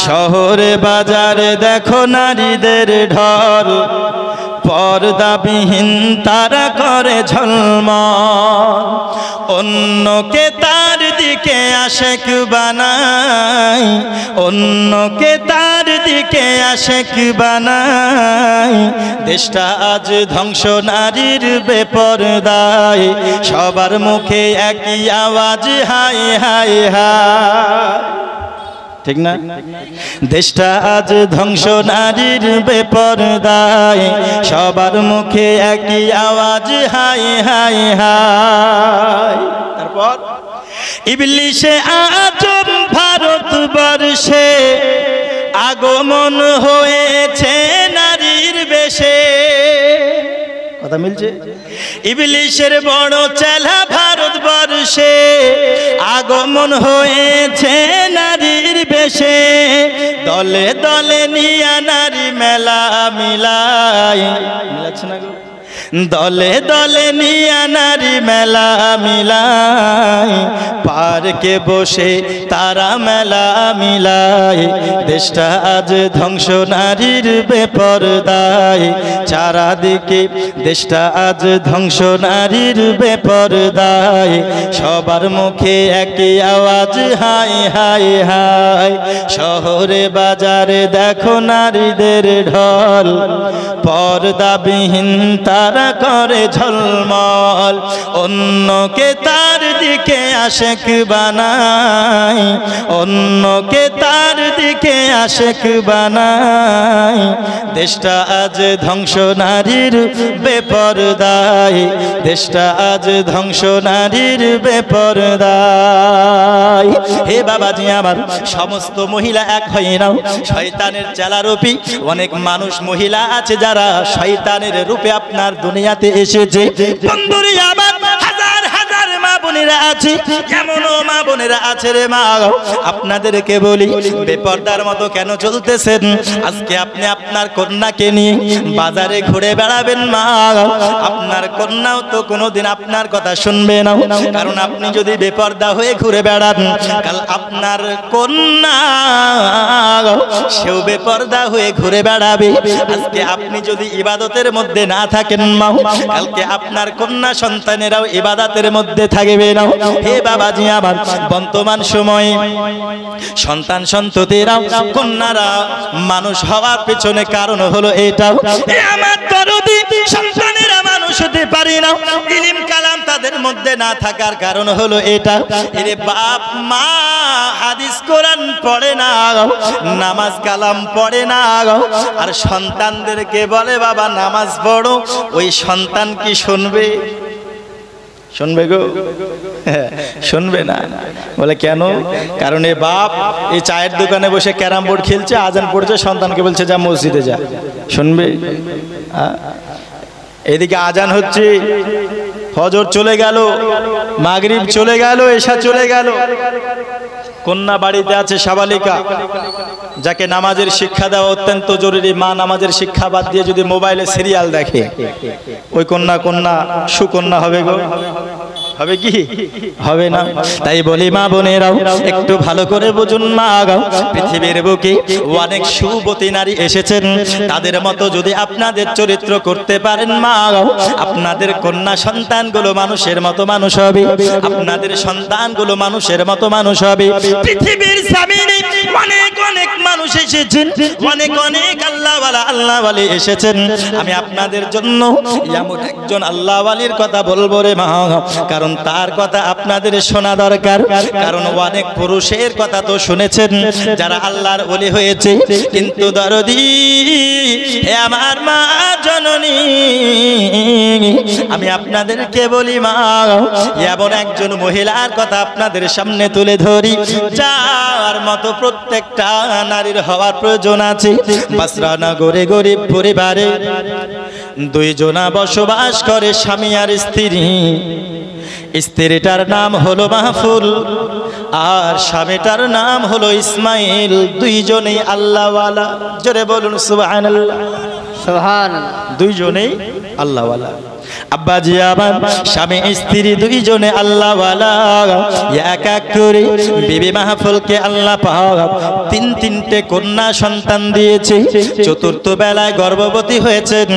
শহরে বাজারে দেখো নারীদের ঢল, পর্দাবিহীন তারা করে ঝলমল, অন্যকে তার দিকে আশেক বানায়, অন্যকে তার দিকে আশেক বানায়। দেশটা আজ ধ্বংস নারীর বেপরদায়, সবার মুখে একই আওয়াজ হাই হাই হাই। ঠিক না? দেশটা আজ ধ্বংস নারীর বেপরদায়, সবার মুখে একই আওয়াজ হাই হাই হাই। তারপর ইবলিশে আজম ভারতবর্ষে আগমন হয়েছে নারীর বেশে। কথা মিলছে? ইবলিশের বড় চেলা ভারতবর্ষে আগমন হয়েছে নারীর বেশে, দলে দলে নিয়া নারী মেলা মিলায়। মিলাচ্ছে না গো? দলে দলে নিয়া নারী মেলা মিলায়, পার্কে বসে তারা মেলা মিলায়। দেশটা আজ ধ্বংস নারীর বেপরদায়, চারাদিকে দেশটা আজ ধ্বংস নারীর বেপরদায়, সবার মুখে একই আওয়াজ হাই হাই হাই। শহরে বাজারে দেখো নারীদের ঢল, পর্দাবিহীন তারা করে ঝলমল, অন্যকে তার দিকে আশেক বানায়, অন্যকে তার দিকে আশেক বানায়। দেশটা আজ ধ্বংস নারীর বেপরদায়, দেশটা আজ ধ্বংস নারীর বেপরদায়। হে বাবাজি আমার, সমস্ত মহিলা এক হয়ে নাও, শয়তানের চেলারূপী অনেক মানুষ মহিলা আছে যারা শয়তানের রূপে আপনার দুনিয়াতে এসেছে। বন্ধুরে আমার, হাজার হাজার মা বোনেরা আছে, এমনও মা বোনেরা আছে রে মা, আপনাদেরকে বলি বেপরদার মতো কেন চলতেছেন? আজকে আপনি আপনার কন্যাকে নিয়ে বাজারে ঘুরে বেড়াবেন মা, আপনার কন্যাও তো কোনোদিন আপনার কথা শুনবে না, কারণ আপনি যদি বেপরদা হয়ে ঘুরে বেড়ান, কাল আপনার কন্যা সেও বেপরদা হয়ে ঘুরে বেড়াবে। আজকে আপনি যদি ইবাদতের মধ্যে না থাকেন মা, কালকে আপনার কন্যা সন্তানেরাও ইবাদতের মধ্যে থাকবে না। হে বাবাজি আমার, বর্তমান সময়ে সন্তান সন্ততিরাও কন্যারা মানুষ হওয়ার পেছনে কারণ হলো এটাও, আমার দরদি সন্তানেরা মানুষ হতে পারে না, ইলম কালাম তাদের মধ্যে না থাকার কারণ হলো এটা। এরে বাপ মা হাদিস কোরআন পড়ে না, নামাজ কালাম পড়ে না, আর সন্তানদেরকে বলে বাবা নামাজ পড়ো, ওই সন্তান কি শুনবে? শুনবে গো? শুনবে না। বলে কেন? কারণ এ বাপ এই চায়ের দোকানে বসে ক্যারাম বোর্ড খেলছে, আজান পড়ছে, সন্তানকে বলছে যা মসজিদে যা। শুনবে? এদিকে আজান হচ্ছে, ফজর চলে গেল, মাগরিব চলে গেল, এশা চলে গেল, কন্যা বাড়িতে আছে সাবালিকা, যাকে নামাজের শিক্ষা দেওয়া অত্যন্ত জরুরি। মা নামাজের শিক্ষা বাদ দিয়ে যদি মোবাইলে সিরিয়াল দেখে, ওই কন্যা সুকন্যা হবে গো? হবে কি? হবে না। তাই বলি মা বোনেরাও একটু ভালো করে বুঝুন মা, পৃথিবীর বুকে অনেক সুবতী নারী এসেছেন, তাদের মতো যদি আপনাদের চরিত্র করতে পারেন মা, আপনাদের কন্যা সন্তানগুলো মানুষের মতো মানুষ হবে, আপনাদের সন্তানগুলো মানুষের মতো মানুষ হবে। পৃথিবীর জমিনে অনেক অনেক মানুষ এসেছেন, অনেক অনেক আল্লাহওয়ালা এসেছেন। আমি আপনাদের জন্য এমন একজন আল্লাহওয়ালির কথা বলবো রে মা, কারণ তার কথা আপনাদের শোনা দরকার। কারণ অনেক পুরুষের কথা তো শুনেছেন যারা আল্লাহর ওলি হয়েছে, কিন্তু দরদি হে আমার মা জননী, আমি আপনাদেরকে বলি মা, এমন একজন মহিলার কথা আপনাদের সামনে তুলে ধরি, যার মতো প্রত্যেকটা নারীর হওয়ার প্রয়োজন আছে। বাসরা নগরে গরিব পরিবারে দুইজনা বসবাস করে, স্বামী আর স্ত্রী। স্ত্রীটার নাম হলো মাহফুল আর স্বামীটার নাম হলো ইসমাইল, দুইজনেই আল্লাহওয়ালা। জোরে বলুন সুবহানাল্লাহ। সুবহানাল্লাহ। দুইজনেই আল্লাহওয়ালা। আব্বাজি আমার স্বামী স্ত্রী দুইজনে আল্লাহ ওয়ালা, এক এক করে বিবি মাহফুলকে আল্লাহ পাক তিনটে কন্যা সন্তান দিয়েছে। চতুর্থ বেলায় গর্ভবতী হয়েছেন,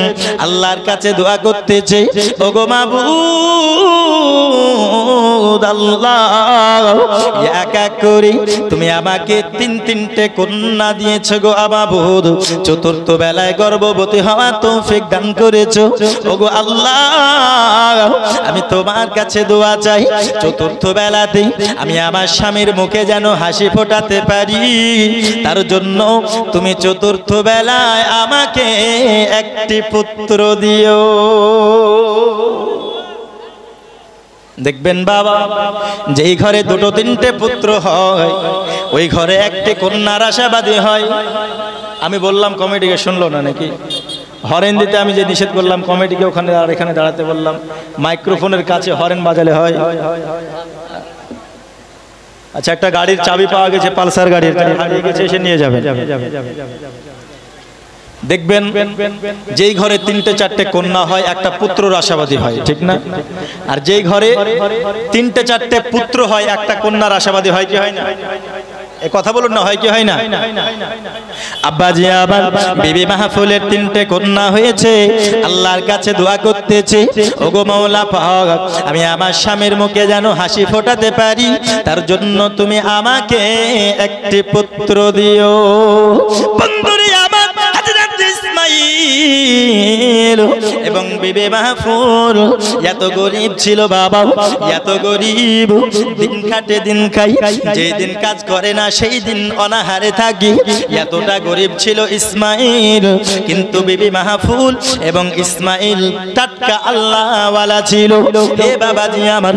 আল্লাহর কাছে দোয়া করতেছে, ওগো মাবুদ আল্লাহ, এক এক করে তুমি আমাকে তিনটে কন্যা দিয়েছো গো মাবুদ, চতুর্থ বেলায় গর্ভবতী হওয়া তৌফিক দান করেছো। ওগো আল্লাহ, আমি তোমার কাছে দোয়া চাই, চতুর্থ বেলাতে আমি আমার স্বামীর মুখে যেন হাসি ফোটাতে পারি, তার জন্য তুমি চতুর্থ বেলায় আমাকে একটি পুত্র দিও। দেখবেন বাবা, যেই ঘরে দুটো তিনটে পুত্র হয় ওই ঘরে একটি কন্যার আশাবাদী হয়। আমি বললাম কমিটিকে, শুনলো না নাকি? হরেন দিতে আমি যে নিষেধ করলাম, কমিটিকে ওখানে আর এখানে দাঁড়াতে বললাম, মাইক্রোফোনের কাছে হরেন বাজালে হয়। আচ্ছা, একটা গাড়ির চাবি পাওয়া গেছে, পালসার গাড়ির, হারিয়ে গেছে, এসে নিয়ে যাবেন। দেখবেন যেই ঘরে তিনটে চারটে কন্যা হয় একটা পুত্রর আশাবাদী হয়, ঠিক না? আর যেই ঘরে তিনটে চারটে পুত্র হয় একটা কন্যার আশাবাদী হয় কি হয় না? এ কথা বলুন না, হয় কি হয় না? আব্বাজি আবার বিবি মাহফুলের তিনটে কন্যা হয়েছে, আল্লাহর কাছে দোয়া করতেছে, ওগো মাওলা পাক, আমি আমার স্বামীর মুখে যেন হাসি ফোটাতে পারি, তার জন্য তুমি আমাকে একটি পুত্র দিও। বন্ধুরে আমার, হযরত ইসমাঈল এবং বিবি মাহফুল এত গরিব ছিল বাবা, এত গরিব, দিন কাটে দিন খাই, যেই দিন কাজ করে না সেই দিন অনাহারে থাকি, এতটা গরিব ছিল ইসমাঈল। কিন্তু বিবি মাহফুল এবং ইসমাঈল টাটকা আল্লাহওয়ালা ছিল। হে বাবাজি আমার,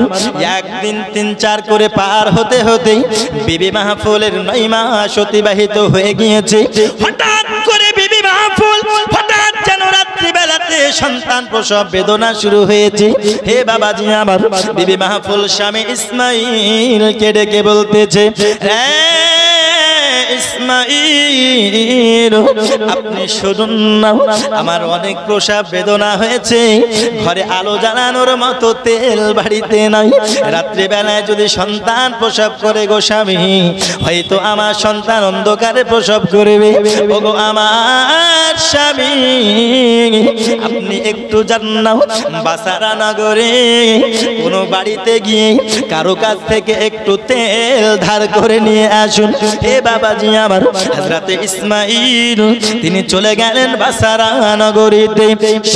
একদিন 3-4 করে পার হতে হতে বিবি মাহফুলের 9 মাস অতিবাহিত হয়ে গিয়েছে। হঠাৎ করে বিবি মাহফুল হঠাৎ যেন রাত্রি বেলাতে সন্তান প্রসব বেদনা শুরু হয়েছে। হে বাবাজি আমার, বিবি মাহফুল স্বামী ইসমাঈলকে ডেকে বলতেছে, ইসমাঈল, আপনি শুনুন না, আমার অনেক প্রসব বেদনা হয়েছে, ঘরে আলো জ্বালানোর মতো তেল বাড়িতে নাই, রাত্রি বেলায় যদি সন্তান প্রসব করে গো স্বামী, হয়তো আমার সন্তান অন্ধকারে প্রসব করবে। ওগো আমার স্বামী, আপনি একটু যান না বাসারা নগরে, কোন বাড়িতে গিয়ে কারো কাছ থেকে একটু তেল ধার করে নিয়ে আসুন। হে বাবাজি আমার, হযরত ইসমাঈল তিনি চলে গেলেন বাসারা নগরীতে।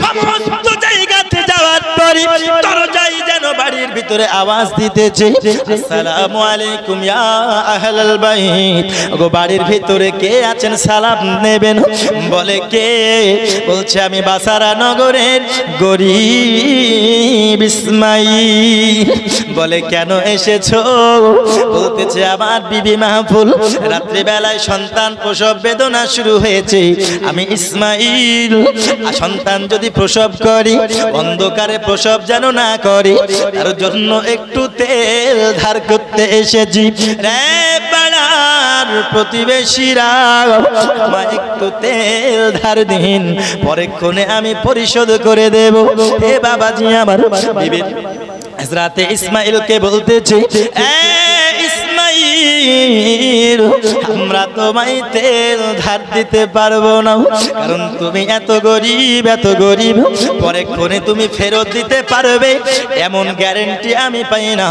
সমস্ত জায়গাতে যাওয়ার পরে দরজায় যেন বাড়ির ভিতরে আওয়াজ দিতেছে, আসসালামু আলাইকুম ইয়া আহলাল বাইত, ওগো বাড়ির ভিতরে কে আছেন, সালাম নেবেন? বলে কে? বলছে আমি বাসারা নগরের গরিব ইসমাঈল। বলে কেন এসেছো? বলতেছে আমার বিবি মাহফুল রাত্রি বেলায় সন্তান প্রসব বেদনা শুরু হয়েছে, আমি ইসমাঈল সন্তান যদি প্রসব করি অন্ধকারে প্রসব যেন না করে, তার জন্য একটু তেল ধার করতে এসেছি। রে পাড়ার প্রতিবেশীরা, আমায় একটু তেল ধার দিন, পরেক্ষণে আমি পরিশোধ করে দেব। হে বাবাজি আমার, বিবি হযরত ইসমাঈলকে বলতেছে, ইসমাঈল, আমরা তোমায় তেল ধার দিতে পারবো না, কারণ তুমি এত গরিব, এত গরিব, পরেক্ষণে তুমি ফেরত দিতে পারবে এমন গ্যারান্টি আমি পাই না,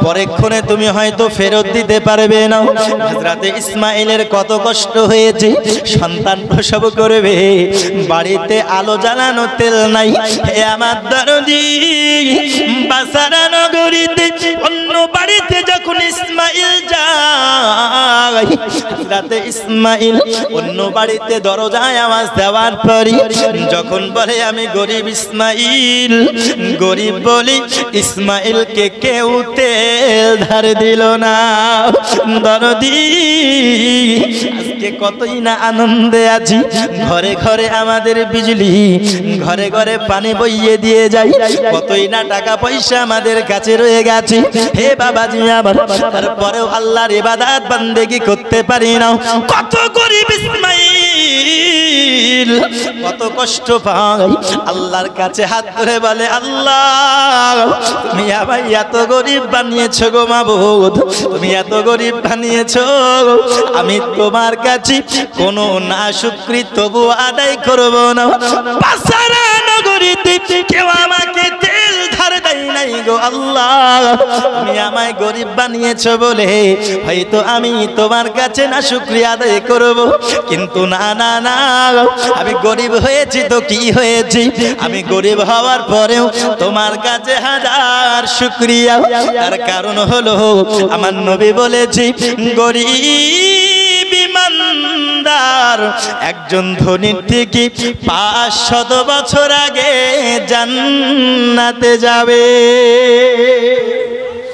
পরেক্ষণে তুমি হয়তো ফেরত দিতে পারবে না। হযরত ইসমাঈলের কত কষ্ট হয়েছে, সন্তান প্রসব করবে, বাড়িতে আলো জ্বালানো তেল নাই। হে আমার দরদি, বাসারা নগরীতে অন্য বাড়িতে যখন ইসমাঈল যায়, হযরত ইসমাঈল অন্য বাড়িতে দরজায় আওয়াজ দেওয়ার পরই যখন বলে আমি গরিব ইসমাঈল, গরিব বলি ইসমাঈলকে কেউ তেল ধার দিল না। দরদি, আজকে কতই না আনন্দে আছি, ঘরে ঘরে আমাদের বিজলি, ঘরে ঘরে পানি বইয়ে দিয়ে যাই, কতই না টাকা পয়সা আমাদের কাছে রয়ে গেছে। হে বাবাজি আমার, তারপরেও আল্লাহর ইবাদত বান্দেগি করতে পারি না। কত গরিব ইসমাঈল ইসমাইল কত কষ্ট পায়, আল্লাহর কাছে হাত ধরে বলে, আল্লাহ তুমি আমায় এত গরিব বানিয়েছো গো মাবুদ, তুমি এত গরিব বানিয়েছো, আমি তোমার কাছে কোনো নাশুকরি তবু আদায় করব না। পাসারা নগরীতে কেউ আমাকে তেল ধার দেয় নাই গো আল্লাহ, তুমি আমায় গরিব বানিয়েছো বলে হয়তো আমি তোমার কাছে না শুকরিয়া আদায় করব, কিন্তু না না না, আমি গরিব হয়েছি তো কি হয়েছি, আমি গরিব হওয়ার পরেও তোমার কাছে হাজার শুকরিয়া। তার কারণ হলো আমার নবী বলেছি, গরিব ইমানদার একজন ধনীর থেকে 500 বছর আগে জান্নাতে যাবে।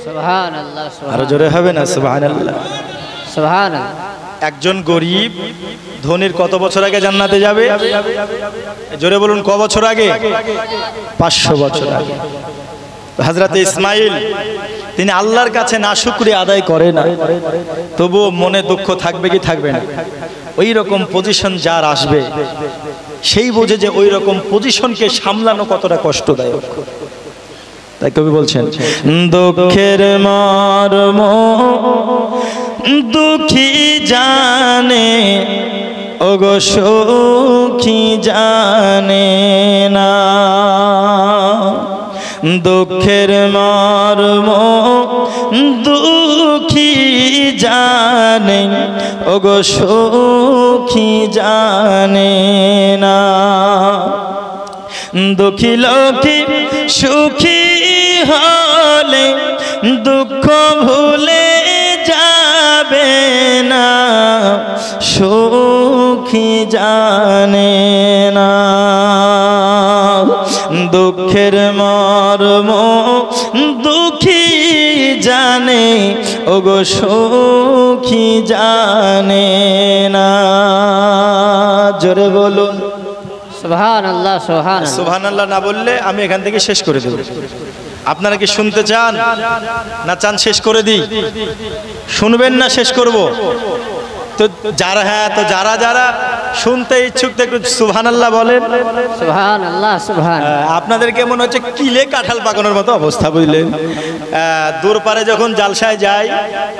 সুবহানাল্লাহ, আরো জোরে হবে না সুবহানাল্লাহ? সুবহানাল্লাহ। একজন গরিব ধনীর কত বছর আগে জান্নাতে যাবে? জোরে বলুন, ক বছর আগে? 500 বছর আগে। হযরতে ইসমাইল তিনি আল্লাহর কাছে নাশুকরিয়া আদায় করে না, তবুও মনে দুঃখ থাকবে কি থাকবে না? ওই রকম পজিশন যার আসবে সেই বোঝে যে ওই রকম পজিশনকে সামলানো কতটা কষ্টদায়ক। তাই কবি বলছেন, দুঃখের মর্ম দুঃখী জানে, ওগো সুখী জানে না, দুঃখের মর্ম দুঃখী জানে, ওগো সুখী জানে না, দুঃখী লোকে সুখী হলে দুঃখ ভুলে যাবে না, সুখী জানে না, দুঃখের মর্ম দুঃখী জানে, ওগো সুখী জানে না। জোরে বলুন সুবহানাল্লাহ, সুবহানাল্লাহ। সুবহানাল্লাহ না বললে আমি এখান থেকে শেষ করে দেব। আপনারা কি শুনতে চান না চান শেষ করে দিই? শুনবেন না শেষ করব? তো যারা যারা যারা শুনতে ইচ্ছুক একটু সুবহানাল্লাহ বলেন। সুবহানাল্লাহ, সুবহানাল্লাহ। আপনাদেরকে মনে হচ্ছে কিলে কাঁঠাল পাকানোর মতো অবস্থা, বুঝলেন? দূর পারে যখন জালসায় যায়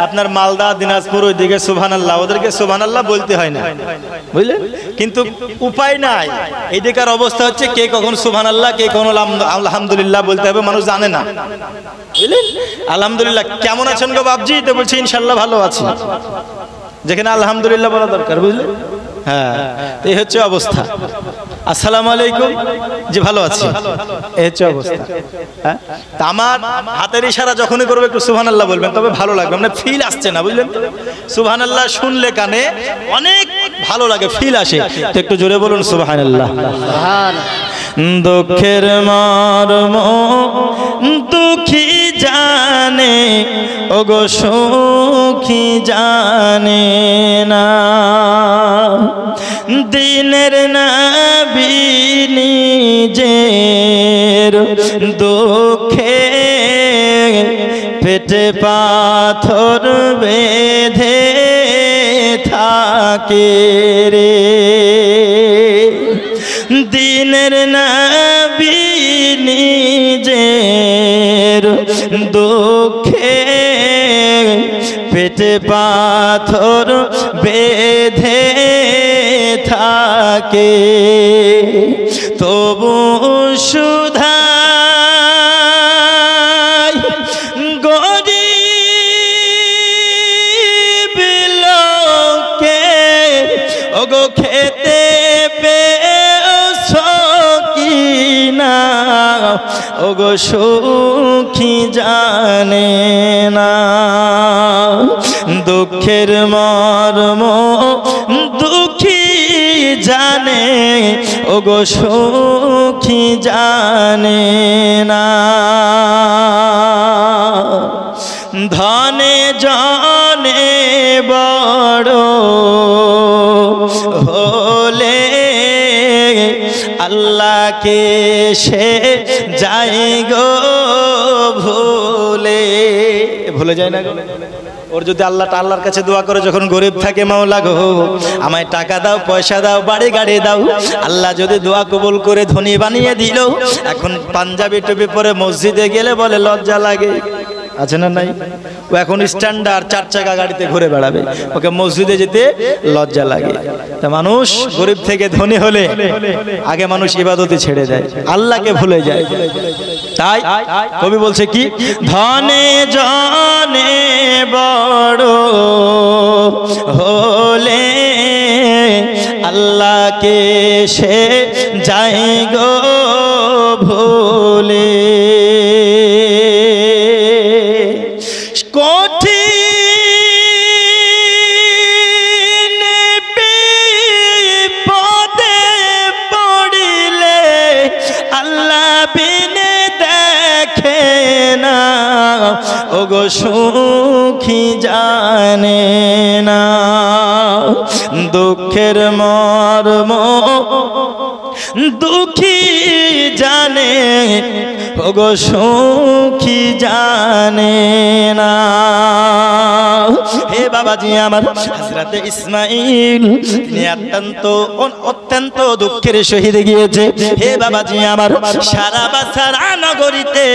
আপনার মালদা দিনাজপুর ওইদিকে সুবহানাল্লাহ, ওদেরকে সুবহানাল্লাহ বলতে হয় না, বুঝলেন? কিন্তু উপায় নাই, এইদিকার অবস্থা হচ্ছে কে কখন সুবহানাল্লাহ কে কখন আলহামদুলিল্লাহ বলতে হবে, মানুষ জানে না, বুঝলেন? আলহামদুলিল্লাহ কেমন আছেন গো বাবজি, তো বলছি ইনশাআল্লাহ ভালো আছি, যেখানে আলহামদুলিল্লাহ বলা দরকার, বুঝলেন? হ্যাঁ, এই হচ্ছে অবস্থা। আসসালামু আলাইকুম, জি ভালো আছি, এই হচ্ছে অবস্থা। হ্যাঁ, তা আমার হাতের ইশারা যখনই করবে একটু সুবহানাল্লাহ বলবেন, তবে ভালো লাগবে, মানে ফিল আসছে না, বুঝলেন? সুবহানাল্লাহ শুনলে কানে অনেক ভালো লাগে, ফিল আসে, তো একটু জোরে বলুন সুবহানাল্লাহ। দুঃখের মর্ম দুঃখী জানে, ওগো সুখী জানে না, দিনের নবী নিজের দুঃখে পেটে পাথর বেঁধে থাকে রে, দিনের নবী নিজের দুঃখে পেটে পাথর বেঁধে থাকে, তবু সুধা গরিব লোকে ওগো খেতে পেয়েছো কিনা, ওগো সুখী জানে না, দুঃখের মর্ম দুঃখী জানে, ওগো সুখী জানে না, ধনে জনে বড় হলে আল্লাহকে সে যায় গো ভুলে, ভুলে যায় না গো? ওর যদি আল্লাহর কাছে দোয়া করে যখন গরিব থাকে, মাওলা গো আমায় টাকা দাও, পয়সা দাও, বাড়ি গাড়ি দাও, আল্লাহ যদি দোয়া কবুল করে ধনী বানিয়ে দিল, এখন পাঞ্জাবি টুপি পরে মসজিদে গেলে বলে লজ্জা লাগে, আছে না নাই? ও এখন স্ট্যান্ডার্ড 4 চাকা গাড়িতে ঘুরে বেড়াবে, ওকে মসজিদে যেতে লজ্জা লাগে। তা মানুষ গরিব থেকে ধনী হলে আগে মানুষ ইবাদতে ছেড়ে দেয়, আল্লাহকে ভুলে যায়। তাই কবি বলছে কি, ধনে জনে বড় হলে আল্লাহকে সে যায় গো ভুলে। কঠিন বিপদে পড়িলে আল্লাহ বিনে দেখে না, ওগো সুখী জানে না, দুঃখের মর্ম দুঃখী জানে, ওগো সুখী জানে না। হে বাবাজি আমার, হযরতে ইসমাঈল তিনি অত্যন্ত দুঃখের সহিত গিয়েছে। হে বাবাজি আমার, সারা বাসারা নগরীতে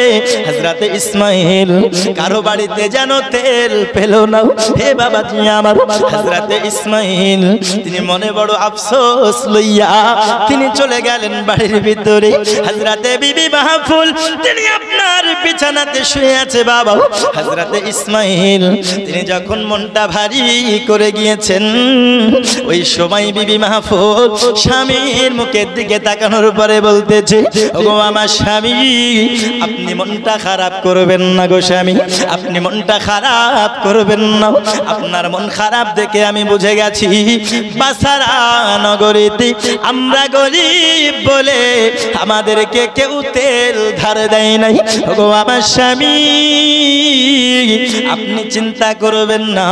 হযরতে ইসমাঈল কারো বাড়িতে যেন তেল পেল না। হে বাবাজি আমার, হযরতে ইসমাঈল তিনি মনে বড় আফসোস লইয়া তিনি চলে গেলেন বাড়ির ভিতরে। হযরতে বিবি মাহফুল তিনি আপনার বিছানাতে শুয়ে আছে বাবা। হযরতে ইসমাঈল তিনি যখন মনটা ভারী করে গিয়েছেন, ওই সময় বিবি মাহফুল স্বামীর মুখের দিকে তাকানোর পরে বলতেছে, ওগো আমার স্বামী, আপনি মনটা খারাপ করবেন না গো স্বামী, আপনি মনটা খারাপ করবেন না। আপনার মন খারাপ দেখে আমি বুঝে গেছি, বাসারা নগরীতে আমরা গরিব বলে আমাদেরকে কেউ তেল ধার দেয় নাই। ওগো আমার স্বামী, আপনি চিন্তা করবেন না,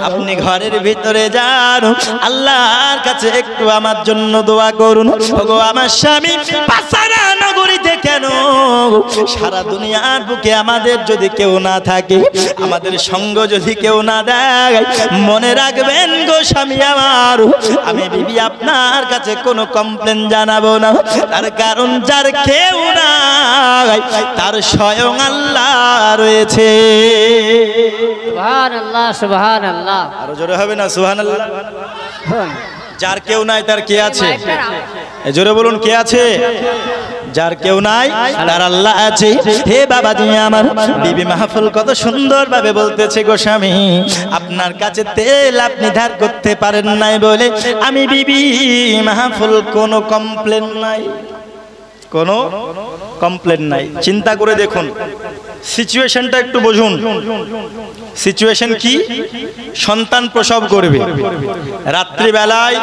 আপনি ঘরের ভিতরে যান, আল্লাহর কাছে একটু আমার জন্য দোয়া করুন। ওগো আমার স্বামী, বাসারা নগরীতে কেন, সারা দুনিয়ার বুকে আমাদের যদি কেউ না থাকে, আমাদের সঙ্গ যদি কেউ না দেয়, মনে রাখবেন গো স্বামী আমার, আমি বিবি আপনার কাছে কোনো কমপ্লেন জানাবো না। তার কারণ যার কেউ নাই তার স্বয়ং আল্লাহ রয়েছে। সুবহানাল্লাহ, সুবহানাল্লাহ। আরো জোরে হবে না সুবহানাল্লাহ? যার কেউ নাই তার কে আছে? জোরে বলুন, কে আছে? যার কেউ নাই তার আল্লাহ আছে। হে বাবাজি আমার, বিবি মাহফুল কত সুন্দর ভাবে বলতেছে, গো স্বামী, আপনার কাছে তেল আপনি ধার করতে পারেন নাই বলে আমি বিবি মাহফুল কোনো কমপ্লেন নাই, কোনো কমপ্লেন নাই। চিন্তা করে দেখুন, সিচুয়েশনটা একটু বুঝুন। সিচুয়েশন কি? সন্তান প্রসব করবে, রাত্রিবেলায়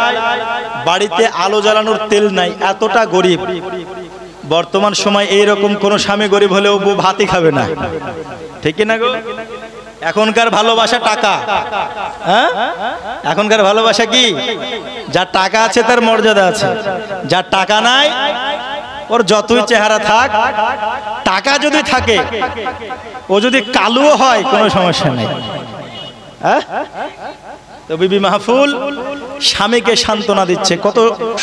বাড়িতে আলো জ্বালানোর তেল নাই, এতটা গরিব। বর্তমান সময় এইরকম কোন স্বামী গরিব হলেও বউ ভাতই খাবে না, ঠিক না গো? এখনকার ভালোবাসা টাকা, হ্যাঁ? এখনকার ভালোবাসা কি? যার টাকা আছে তার মর্যাদা আছে, যার টাকা নাই ওর যতই চেহারা থাক, টাকা যদি থাকে, ও যদি কালুও হয় কোনো সমস্যা নেই। হ্যাঁ? তো বিবি মাহফুল স্বামীকে সান্ত্বনা দিচ্ছে, কত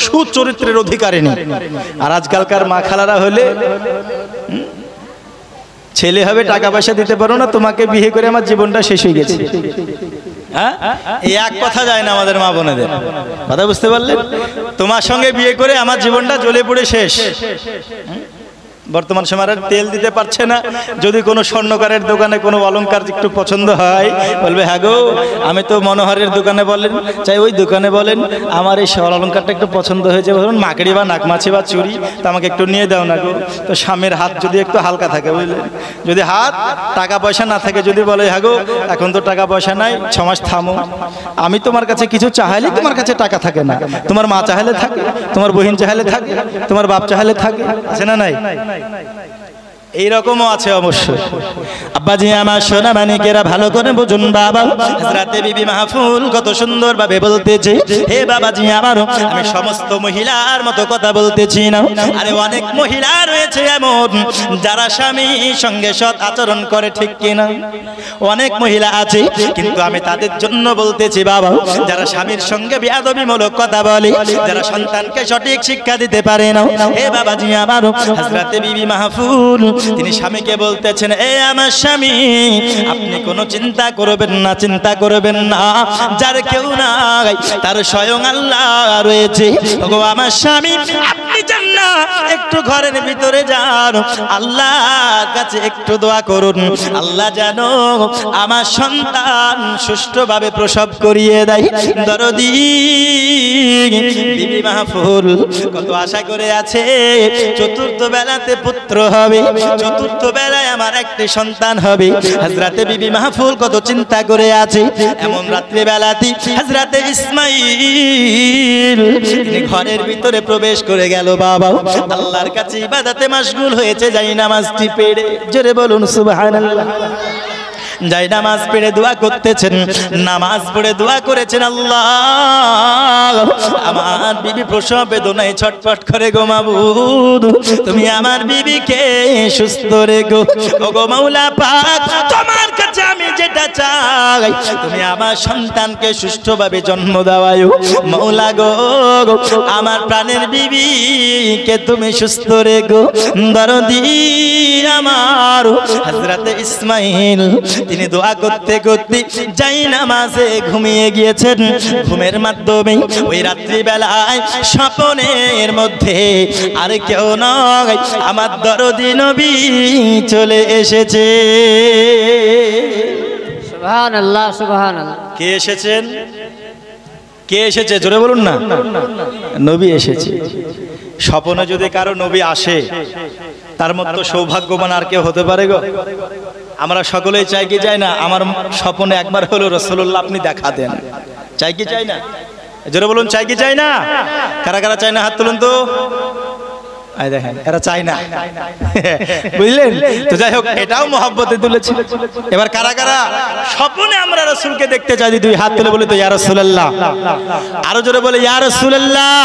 সুচরিত্রের অধিকারিণী। আর আজকালকার মা খালারা হলে ছেলে হবে, টাকা পয়সা দিতে পারো না, তোমাকে বিয়ে করে আমার জীবনটা শেষ হয়ে গেছে। হ্যাঁ, এই এক কথা যায় না আমাদের মা বোনেদের, কথা বুঝতে পারলেন? তোমার সঙ্গে বিয়ে করে আমার জীবনটা জ্বলে পড়ে শেষ। বর্তমান সময় আর তেল দিতে পারছে না। যদি কোনো স্বর্ণকারের দোকানে কোনো অলংকার একটু পছন্দ হয়, বলবে হ্যাঁ গো, আমি তো মনোহরের দোকানে বলেন, চাই ওই দোকানে বলেন, আমার এই অলংকারটা একটু পছন্দ হয়েছে, বলুন মাকড়ি বা নাকমাছি বা চুড়ি, তো আমাকে একটু নিয়ে দাও না গো। তো স্বামীর হাত যদি একটু হালকা থাকে, বুঝলেন, যদি হাত টাকা পয়সা না থাকে, যদি বলে হ্যাঁ গো এখন তো টাকা পয়সা নাই, 6 মাস থামো, আমি তোমার কাছে কিছু চাইলে তোমার কাছে টাকা থাকে না, তোমার মা চাইলে থাকে, তোমার বহিন চাইলে থাকে, তোমার বাপ চাইলে থাকে, আছে না নাই? এইরকমও আছে অবশ্যই। আব্বাজি আমার সোনা মানিকেরা ভালো করে বুঝুন বাবা, হযরতে বিবি মাহফুল কত সুন্দর ভাবে বলতেছে, হে বাবাজি আমারও, আমি সমস্ত মহিলার মতো কথা বলতেছি না। আরে অনেক মহিলা রয়েছে এমন যারা স্বামীর সঙ্গে সৎ আচরণ করে, ঠিক কিনা? অনেক মহিলা আছে, কিন্তু আমি তাদের জন্য বলতেছি বাবা, যারা স্বামীর সঙ্গে বেয়াদবিমূলক কথা বলে, যারা সন্তানকে সঠিক শিক্ষা দিতে পারে না। হে বাবাজি আমারও, হযরতে বিবি মাহফুল তিনি স্বামীকে বলতেছেন, এ আমার স্বামী, আপনি কোনো চিন্তা করবেন না, চিন্তা করবেন না, যার কেউ নাই তার স্বয়ং আল্লাহ রয়েছে। ওগো আমার স্বামী, আপনি যান না, একটু ঘরের ভিতরে যান, আল্লাহর কাছে একটু দোয়া করুন, আল্লাহ যেন আমার সন্তান সুষ্ঠুভাবে প্রসব করিয়ে দেয়। দরদি বিবি মাহফুল কত আশা করে আছে, চতুর্থ বেলাতে পুত্র হবে, চতুর্থ বেলায় আমার একটি সন্তান হবে। হযরতে বিবি মাহফুল কত চিন্তা করে আছে। এমন রাত্রি বেলাতে হযরতে ইসমাঈল তিনি ঘরের ভিতরে প্রবেশ করে গেল বাবা, আল্লাহর কাছে ইবাদতে মাশগুল হয়েছে, যাই নামাজটি পড়ে, জোরে বলুন সুবহানাল্লাহ। যাই নামাজ পড়ে দোয়া করতেছেন, নামাজ পড়ে দোয়া করেছেন, আল্লাহ আমার বিবি প্রসব বেদনায় ছটফট করে গো মাবুদ, তুমি আমার বিবিকে সুস্থ রেখো। ওগো মাওলা পাক, তোমার কাছে আমি যেটা চাই, তুমি আমার সন্তানকে সুষ্ঠুভাবে জন্ম দাও মাওলা গো, আমার প্রাণের বিবিকে তুমি সুস্থ রেখো। দরদি আমার হযরতে ইসমাঈল তিনি দোয়া করতে করতে যাই নামাজে ঘুমিয়ে গিয়েছেন। ঘুমের মাধ্যমে ওই রাত্রি বেলায় স্বপ্নের মধ্যে আর কেউ নয়, আমার দরদি নবী চলে এসেছে। সুবহানাল্লাহ, সুবহানাল্লাহ। কে এসেছেন? কে এসেছে? জোরে বলুন না। নবী এসেছে। স্বপ্নে যদি কারো নবী আসে, তার মতো সৌভাগ্যবান আর কেউ হতে পারে গো? আমরা সকলেই চাই কি চাই না, আমার স্বপ্নে একবার হলো রাসূলুল্লাহ আপনি দেখা দেন, চাই কি চাই না? জোরে বলুন, চাই কি চাই না? কারা কারা চাই না হাত তুলুন তো। আই দেখেন, এরা চাই না, বুঝলেন তো? যাই হোক, এটাও মহব্বতে তুলেছে। এবার কারা কারা স্বপ্নে আমরা রাসূলকে দেখতে চাই, দুই হাত তুলে বলি তো ইয়া রাসূলুল্লাহ। আরো জোরে বলে ইয়া রাসূলুল্লাহ।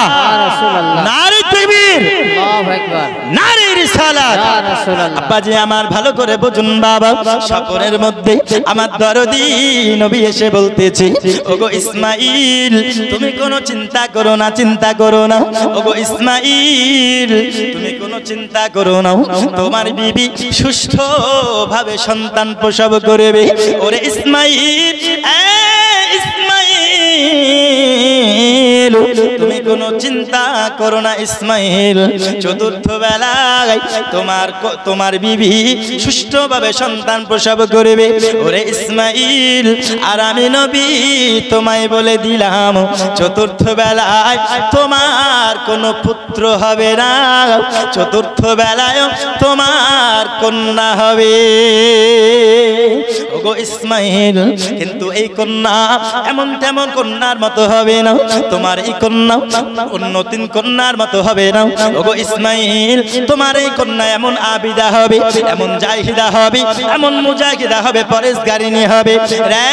নারে তাকবীর, আল্লাহু আকবার, নারে রিসালাত। ইয়া রাসূলুল্লাহ। আব্বাজি আমার ভালো করে বুঝুন বাবা, স্বপ্নের মধ্যে আমার দরদি নবী এসে বলতেছে, ওগো ইসমাঈল, তুমি কোনো চিন্তা করো না, চিন্তা করো না। ওগো ইসমাঈল, তুমি কোনো চিন্তা করো না, তোমার বিবি সুষ্ঠুভাবে সন্তান প্রসব করবে। ওরে ইসমাঈল, ইসমাঈল, তুমি কোনো চিন্তা করো না ইসমাঈল, চতুর্থ বেলায় তোমার বিবি সুষ্ঠুভাবে সন্তান প্রসব করবে। ওরে ইসমাঈল, আর আমি নবী তোমায় বলে দিলাম, চতুর্থ বেলায় তোমার কোনো পুত্র হবে না, চতুর্থ বেলায় তোমার কন্যা হবে। ওগো ইসমাঈল, কিন্তু এই কন্যা এমন তেমন কন্যার মতো হবে না, তোমার এই কন্যা অন্য তিন কন্যার মতো হবে না। ওগো ইসমাঈল, তোমার এই কন্যা এমন আবিদা হবে, এমন জাহিদা হবে, এমন মুজাহিদা হবে, পরেশগারিনী হবে। রে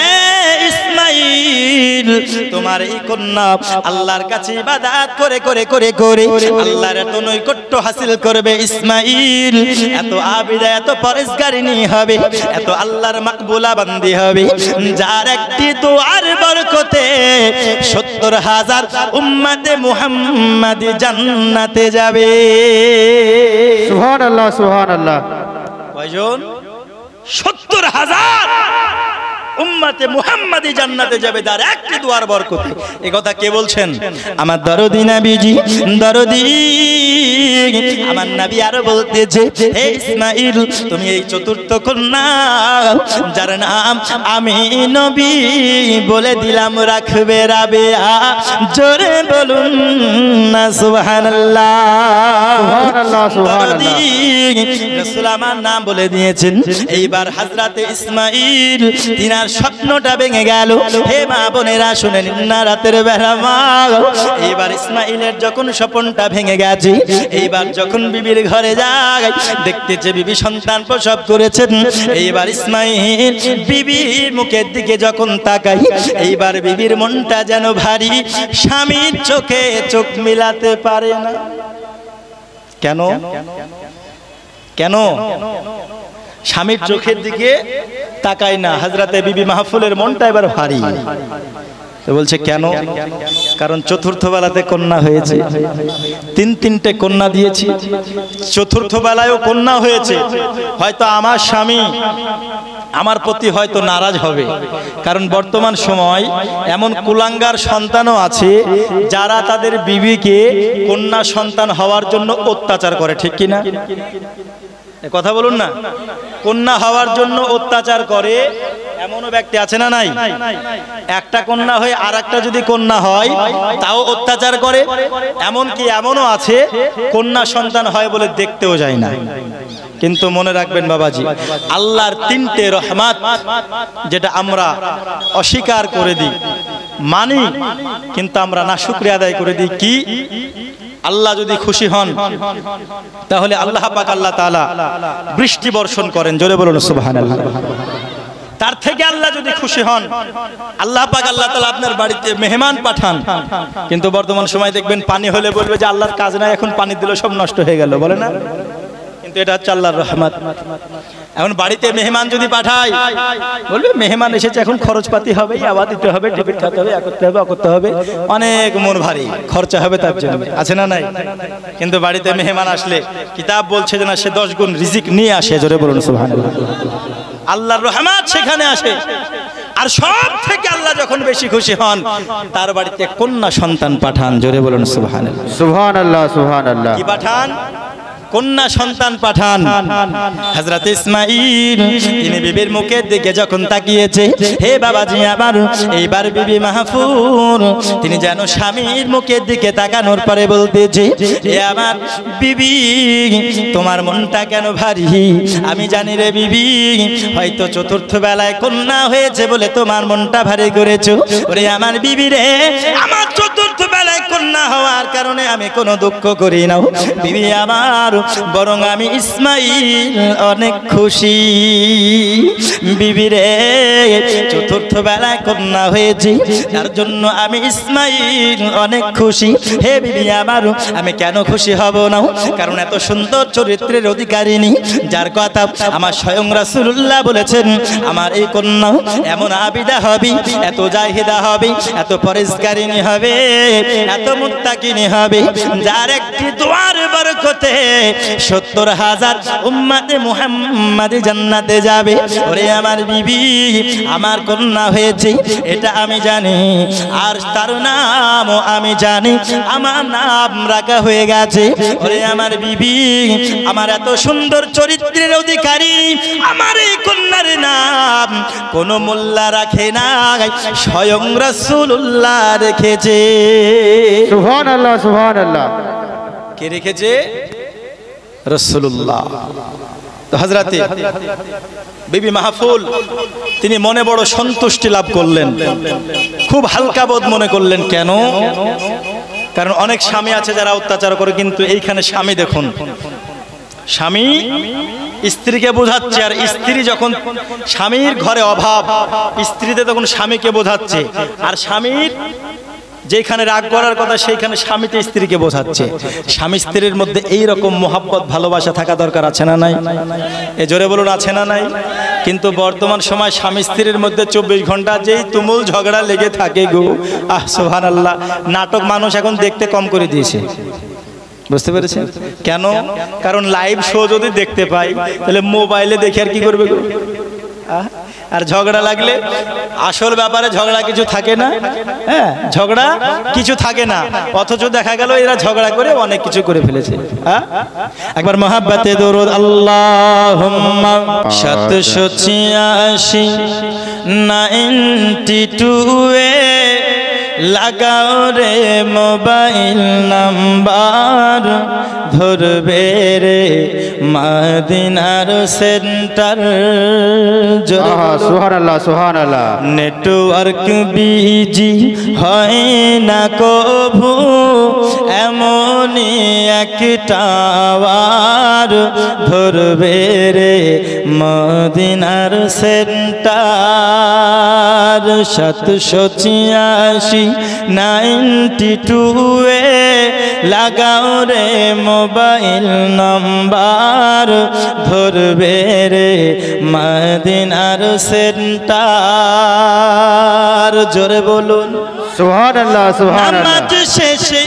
ইসমাঈল, তোমার এই কন্যা আল্লাহর কাছে ইবাদত করে করে করে করে আল্লাহর এত নৈকট্য হাসিল করবে। ইসমাঈল এত আবিদা, এত পরেশগারিনী হবে, এত আল্লাহর মাকবুলা বান্দি হবে, যার একটি দোয়ার বরকতে ৭০,০০০ উম্মতে মুহাম্মাদি জান্নাতে যাবে। সুবহানাল্লাহ, সুবহানাল্লাহ। কয়জন? ৭০,০০০ উম্মতে মুহাম্মাদি জান্নাতে যাবে যার একটি দোয়ার বরকতে। এই কথা কে বলছেন? আমার দরদি নবীজি। দরদি আমার নবী আরো বলতেছে, হে ইসমাঈল, তুমি এই চতুর্থ কন্যা যার নাম আমি নবী বলে দিলাম রাখবে রাবেয়া। জোরে বলুন না সুবহানাল্লাহ। সুবহানাল্লাহ, সুবহানাল্লাহ। রাসূল আমার নাম বলে দিয়েছেন। এইবার হযরতে ইসমাঈল তিনার তার স্বপ্নটা ভেঙে গেল। হে মা বোনেরা শুনে নিন না, রাতের বেলা মা এইবার ইসমাইলের যখন স্বপ্নটা ভেঙে গেছে, এইবার যখন বিবির ঘরে যায় দেখতেছে বিবি সন্তান প্রসব করেছেন। এইবার ইসমাইল বিবির মুখের দিকে যখন তাকাই, এইবার বিবির মনটা যেন ভারী, স্বামীর চোখে চোখ মিলাতে পারে না। কেন কেন স্বামীর চোখের দিকে তাকায় না? হযরতে বিবি মাহফুলের মনটা এবার ভারী। তো বলছে কেন? কারণ চতুর্থ বেলাতে কন্যা হয়েছে, তিনটে কন্যা দিয়েছি, চতুর্থ বেলায়ও কন্যা হয়েছে। হয়তো আমার স্বামী আমার প্রতি হয়তো নারাজ হবে, কারণ বর্তমান সময় এমন কুলাঙ্গার সন্তানও আছে যারা তাদের বিবিকে কন্যা সন্তান হওয়ার জন্য অত্যাচার করে, ঠিক কিনা? কথা বলুন না। কন্যা হওয়ার জন্য অত্যাচার করে এমনও ব্যক্তি আছে না নাই? একটা কন্যা হয়ে আর একটা যদি কন্যা হয় তাও অত্যাচার করে। এমনকি এমনও আছে কন্যা সন্তান হয় বলে দেখতেও যায় না। কিন্তু মনে রাখবেন বাবাজি, আল্লাহর তিনটে রহমত যেটা আমরা অস্বীকার করে দিই, মানি কিন্তু আমরা না শুকরিয়া আদায় করে দিই। কি? আল্লাহ যদি খুশি হন তাহলে আল্লাহ পাক আল্লাহ তাআলা বৃষ্টি বর্ষণ করেন, জোরে বলুন সুবহানাল্লাহ। তার থেকে আল্লাহ যদি খুশি হন, আল্লাহ পাক আল্লাহ তাআলা আপনার বাড়িতে মেহমান পাঠান। কিন্তু বর্তমান সময় দেখবেন পানি হলে বলবে যে আল্লাহর কাজ নাই, এখন পানি দিলে সব নষ্ট হয়ে গেল, বলে না? কিন্তু এটা হচ্ছে আল্লাহর রহমত। এখন বাড়িতে মেহমান যদি পাঠায় বলবে মেহমান এসেছে, এখন খরচপাতি হবে, আবার দিতে হবে, টিকিট খাতে হবে, করতে হবে, করতে হবে, অনেক মন ভারী, খরচা হবে তার জন্য, আছে না নাই? কিন্তু বাড়িতে মেহমান আসলে কিতাব বলছে যে না, সে 10 গুণ রিজিক নিয়ে আসে, জোরে বলুন সুবহানাল্লাহ। আল্লাহর রহমত সেখানে আসে। আর সব থেকে আল্লাহ যখন বেশি খুশি হন তার বাড়িতে কন্যা সন্তান পাঠান, জোরে বলুন সুবহানাল্লাহ। সুবহানাল্লাহ সুবহানাল্লাহ। কি পাঠান? কন্যা সন্তান পাঠান। হযরত ইসমাঈল তিনি বিবির মুখের দিকে যখন তাকিয়েছে, হে বাবাজি আমার, এইবার বিবি মাহফুল তিনি যেন স্বামীর মুখের দিকে তাকানোর পরে বলতেছে, হে আমার বিবি, তোমার মনটা কেন ভারী? আমি জানি রে বিবি, হয়তো চতুর্থ বেলায় কন্যা হয়েছে বলে তোমার মনটা ভারী করেছো। ওরে আমার বিবি রে, আমার চতুর্থ বেলায় কন্যা হওয়ার কারণে আমি কোনো দুঃখ করি না বিবি আমার, বরং আমি ইসমাঈল অনেক খুশি। বিবি রে, চতুর্থ বেলায় কন্যা হয়েছে তার জন্য আমি ইসমাঈল অনেক খুশি। হে বিবি আমার, আমি কেন খুশি হব না? কারণ এত সুন্দর চরিত্রের অধিকারিণী, যার কথা আমার স্বয়ং রাসূলুল্লাহ বলেছেন, আমার এই কন্যা এমন আবিদা হবে, এত জাহিদা হবে, এত পরেজগারিনী হবে, এত মুত্তাকিনী হবে, যার একটি দোয়ার বরকতে 70,000 উম্মতে মুহাম্মাদি জান্নাতে যাবে। ওরে আমার বিবি, আমার কন্যা হয়েছে এটা আমি জানি, আর তার নামও আমি জানি, আমার নাম রাখা হয়ে গেছে। ওরে আমার বিবি, আমার এত সুন্দর চরিত্রের অধিকারী আমার এই কন্যার নাম কোন মোল্লা রাখে না, স্বয়ং রাসূলুল্লাহ রেখেছে। সুবহানাল্লাহ সুবহানাল্লাহ। কে রেখেছে? রাসূলুল্লাহ। তো হযরতে বিবি মাহফুল তিনি মনে বড় সন্তুষ্টি লাভ করলেন, খুব হালকা বোধ মনে করলেন। কেন? কারণ অনেক স্বামী আছে যারা অত্যাচার করে, কিন্তু এইখানে স্বামী দেখুন, স্বামী স্ত্রীকে বোঝাচ্ছে, আর স্ত্রী যখন স্বামীর ঘরে অভাব, স্ত্রীতে তখন স্বামীকে বোঝাচ্ছে, আর স্বামীর যেখানে রাগ করার কথা সেইখানে স্বামীতে স্ত্রীকে বোঝাচ্ছে। স্বামী স্ত্রীর মধ্যে এই রকম মোহাব্বত ভালোবাসা থাকা দরকার, আছে না নাই? এ জোরে বলুন, আছে না নাই? কিন্তু বর্তমান সময় স্বামী স্ত্রীর মধ্যে 24 ঘন্টা যেই তুমুল ঝগড়া লেগে থাকে গো, আহ সুবহানাল্লাহ। নাটক মানুষ এখন দেখতে কম করে দিয়েছে, বুঝতে পেরেছেন? কেন? কারণ লাইভ শো যদি দেখতে পাই তাহলে মোবাইলে দেখে আর কি করবে গো? আর ঝগড়া লাগলে আসল ব্যাপারে ঝগড়া কিছু থাকে না, হ্যাঁ, ঝগড়া কিছু থাকে না, অথচ দেখা গেল এরা ঝগড়া করে অনেক কিছু করে ফেলেছে। একবার মহাব্বতে দরুদ আল্লাহুম্মা 786 92 এ লাগাও রে মোবাইল নাম্বার, ধরবে রে মদিনার সেন্টার। সুবহানাল্লাহ সুবহানাল্লাহ। নেটওয়ার্ক বিজি হয় না কভু, এমনই একটা বার ধরবে রে মদিনার সেন্টার। 786 92 এ লাগাও রে মোবাইল নাম্বার ধরবে রে মদিনার সেন্টার। জোরে বলুন সুবহানাল্লাহ সুবহানাল্লাহ। নামাজ শেষে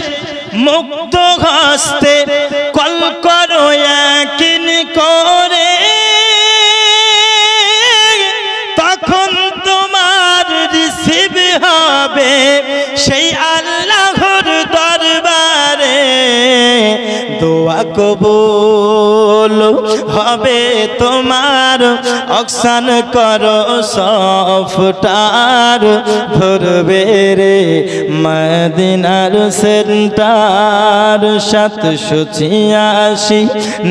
মুক্ত হস্তে কল করো ইয়াকিন করে, তখন তোমার রিসিভ হবে সেই আল্লাহর দরবারে। দোয়া কবুল হবে তোমার, অকসান করো সফটার ধরবে রে মদিনার সেন্টার। 786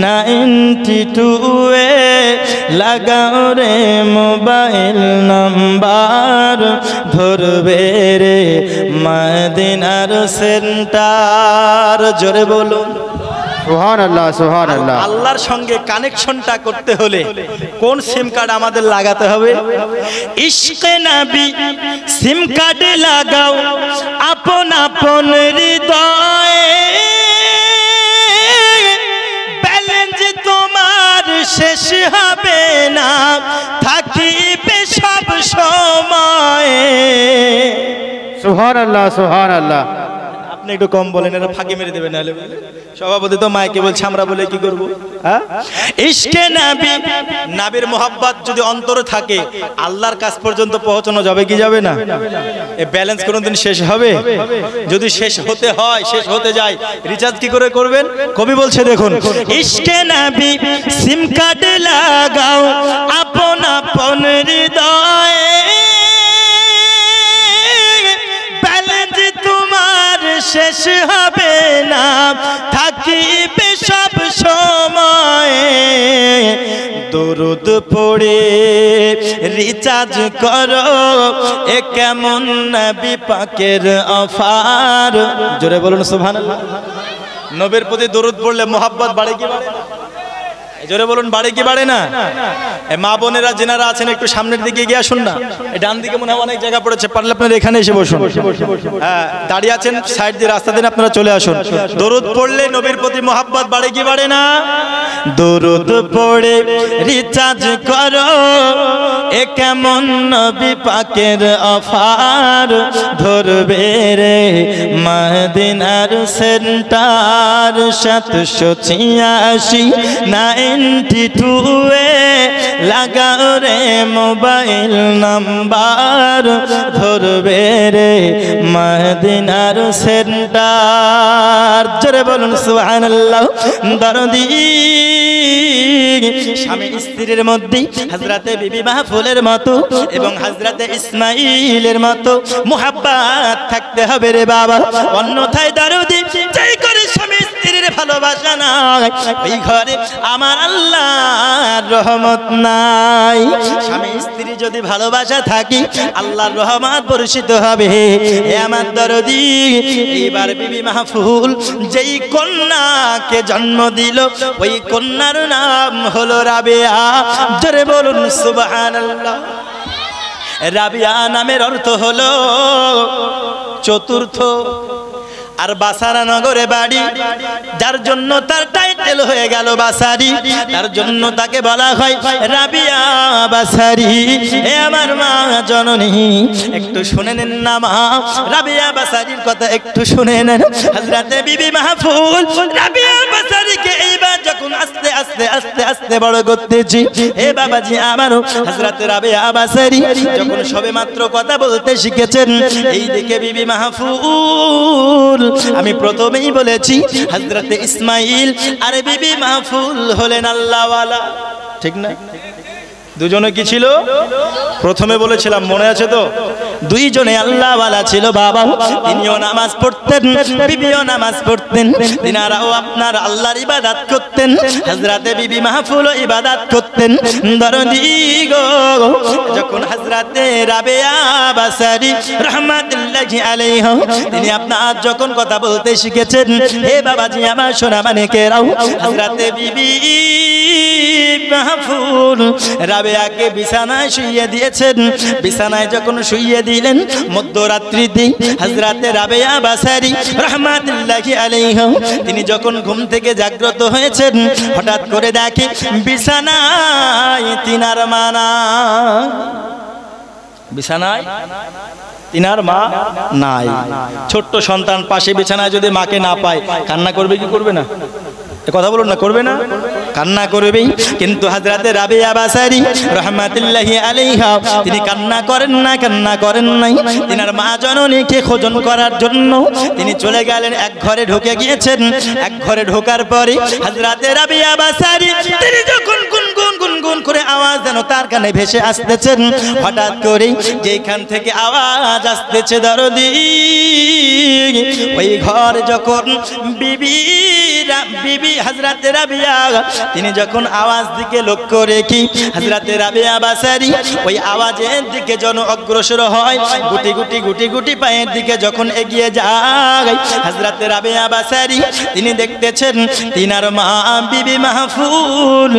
92 এ লাগাও রে মোবাইল নাম্বার ধরবে রে মদিনার সেন্টার। জোরে বলুন সুবহানাল্লাহ সুবহানাল্লাহ। আল্লাহর সঙ্গে কানেকশনটা করতে হলে কোন সিম কার্ড আমাদের লাগাতে হবে? ইশকে নবী সিম কার্ড লাগাও আপন আপন হৃদয়ে, ব্যালেন্স তোমার শেষ হবে না, থাকিবে সব সময়। সুবহানাল্লাহ সুবহানাল্লাহ। আপনি একটু কম বলেন, এরা ফাঁকি মেরে দেবেন। নাহলে সভাপতি তো মাইকে বলছে, আমরা বলে কি করব? হ্যাঁ, ইশকে নবী, নবীর মোহাব্বত যদি অন্তরে থাকে আল্লাহর কাছ পর্যন্ত পৌঁছানো যাবে কি যাবে না? এই ব্যালেন্স কোনোদিন শেষ হবে? যদি শেষ হতে হয়, শেষ হতে যায়, রিচার্জ কি করে করবেন? কবি বলছে দেখুন, ইশকে নবী সিম কার্ড লাগাও আপন আপন হৃদয়ে, শেষ হবে না, থাকিবে সব সময়। দরুদ পড়ে রিচার্জ করো, এ কেমন নবী পাকের অফার। জোরে বলুন সুবহানাল্লাহ। নবীর প্রতি দরুদ পড়লে মোহাব্বত বাড়ে কি বাড়ে না? জোরে বলুন বাড়ে কি বাড়ে না? মা বোনেরা যেনারা আছেন একটু সামনের দিকে গিয়ে আসুন না। ডান দিকে মনে হয় অনেক জায়গা পড়েছে, পারলে আপনারা এখানে এসে বসুন। হ্যাঁ, দাঁড়িয়ে আছেন সাইড দিয়ে রাস্তা দিয়ে আপনারা চলে আসুন। দরুদ পড়লে নবীর প্রতি মোহাব্বত বাড়ে কি বাড়ে না? দরুদ পড়ে রিচার্জ করো, এ কেমন নবী পাকের অফার ধরবে রে মদিনার সেন্টার। 786 92 এ লাগাও রে মোবাইল নাম্বার ধরবে রে মদিনার সেন্টার। জোরে বলুন সুবহানাল্লাহ। দরদি স্বামী স্ত্রীর মধ্যে হযরতে বিবি মাহফুলের মতো এবং হযরতে ইসমাইলের মতো মুহাব্বত থাকতে হবে রে বাবা, অন্যথায় দরদি যেই করে স্বামী স্ত্রীর ভালোবাসা নাই, ওই ঘরে আমার আল্লাহর রহমত নাই। স্বামী স্ত্রী যদি ভালোবাসা থাকে আল্লাহর রহমত বর্ষিত হবে। হে আমার দরদি, এইবার বিবি মাহফুল যেই কন্যাকে জন্ম দিল ওই কন্যার নাম হলো রাবিয়া। জোরে বলুন সুবহানাল্লাহ। রাবিয়া নামের অর্থ হলো চতুর্থ। আর বাসারা নগরে বাড়ি, যার জন্য তার টাইটেল হয়ে গেল বাসারি, তার জন্য তাকে বলা হয় রাবিয়া বাসারি। এ আমার মা জননী, একটু শুনে নেন না মা, রাবিয়া বাসারির কথা একটু শুনে নেন। হযরতে বিবি মাহফুল রাবিয়া বাসারিকে এইবার যখন আস্তে আস্তে আস্তে আস্তে বড় করতেছি, হে বাবাজি আমারও হযরতে রাবিয়া বাসারি যখন সবে মাত্র কথা বলতে শিখেছেন, এই দিকে বিবি মাহফুল, আমি প্রথমেই বলেছি হযরতে ইসমাইল আর বিবি মাহফুল হলেন আল্লাহওয়ালা, ঠিক না? দুজনে কি ছিল? প্রথমে বলেছিলাম, মনে আছে তো? দুইজনে আল্লাহওয়ালা ছিল বাবা। তিনিও নামাজ পড়তেন, বিবিও নামাজ পড়তেন। তিনারাও আপনার আল্লাহর ইবাদত করতেন। হযরতে বিবি মাহফুলও ইবাদত করতেন। দরদি গো, যখন হযরতে রাবেয়া বাসারি রাহমাতুল্লাহি আলাইহা তিনি আপনার যখন কথা বলতে শিখেছেন, হে বাবাজি আমার সোনা মানিকেরাও, হযরতে বিবি মাহফুল রাবেয়াকে বিছানায় শুইয়ে দিয়েছেন। বিছানায় যখন শুইয়ে দিলেন, মধ্যরাত্রিতে হযরতে রাবেয়া বাসারি রাহমাতুল্লাহি আলাইহা তিনি যখন ঘুম থেকে জাগ্রত হয়েছেন, হঠাৎ করে দেখে বিছানায় তিনার মা নাই। বিছানায় তিনার মা নাই। ছোট্ট সন্তান পাশে বিছানায় যদি মাকে না পায়, কান্না করবে কি করবে না? কথা বলুন না, করবে না? কান্না করবেই। কিন্তু হযরতে রাবেয়া বাসারি রাহমাতুল্লাহি আলাইহা তিনি কান্না করেন না, কান্না করেন নাই। তিনার মা জননীকে খোঁজন করার জন্য তিনি চলে গেলেন, এক ঘরে ঢুকে গিয়েছেন। এক ঘরে ঢোকার পরে হযরতে রাবেয়া বাসারি তিনি যখন গুনগুন গুনগুন করে আওয়াজ যেন তার কানে ভেসে আসতেছেন, হঠাৎ করে যেখান থেকে আওয়াজ আসতেছে দরদি, ওই ঘর যখন বিবি হযরতে রাবেয়া তিনি যখন আওয়াজ দিকে লক্ষ্য রেখে হযরতে রাবেয়া বাসারি ওই আওয়াজের দিকে যেন অগ্রসর হয়, গুটি গুটি গুটি গুটি পায়ের দিকে যখন এগিয়ে যায়, হযরতে রাবেয়া বাসারি তিনি দেখতেছেন তিনার মা বিবি মাহফুল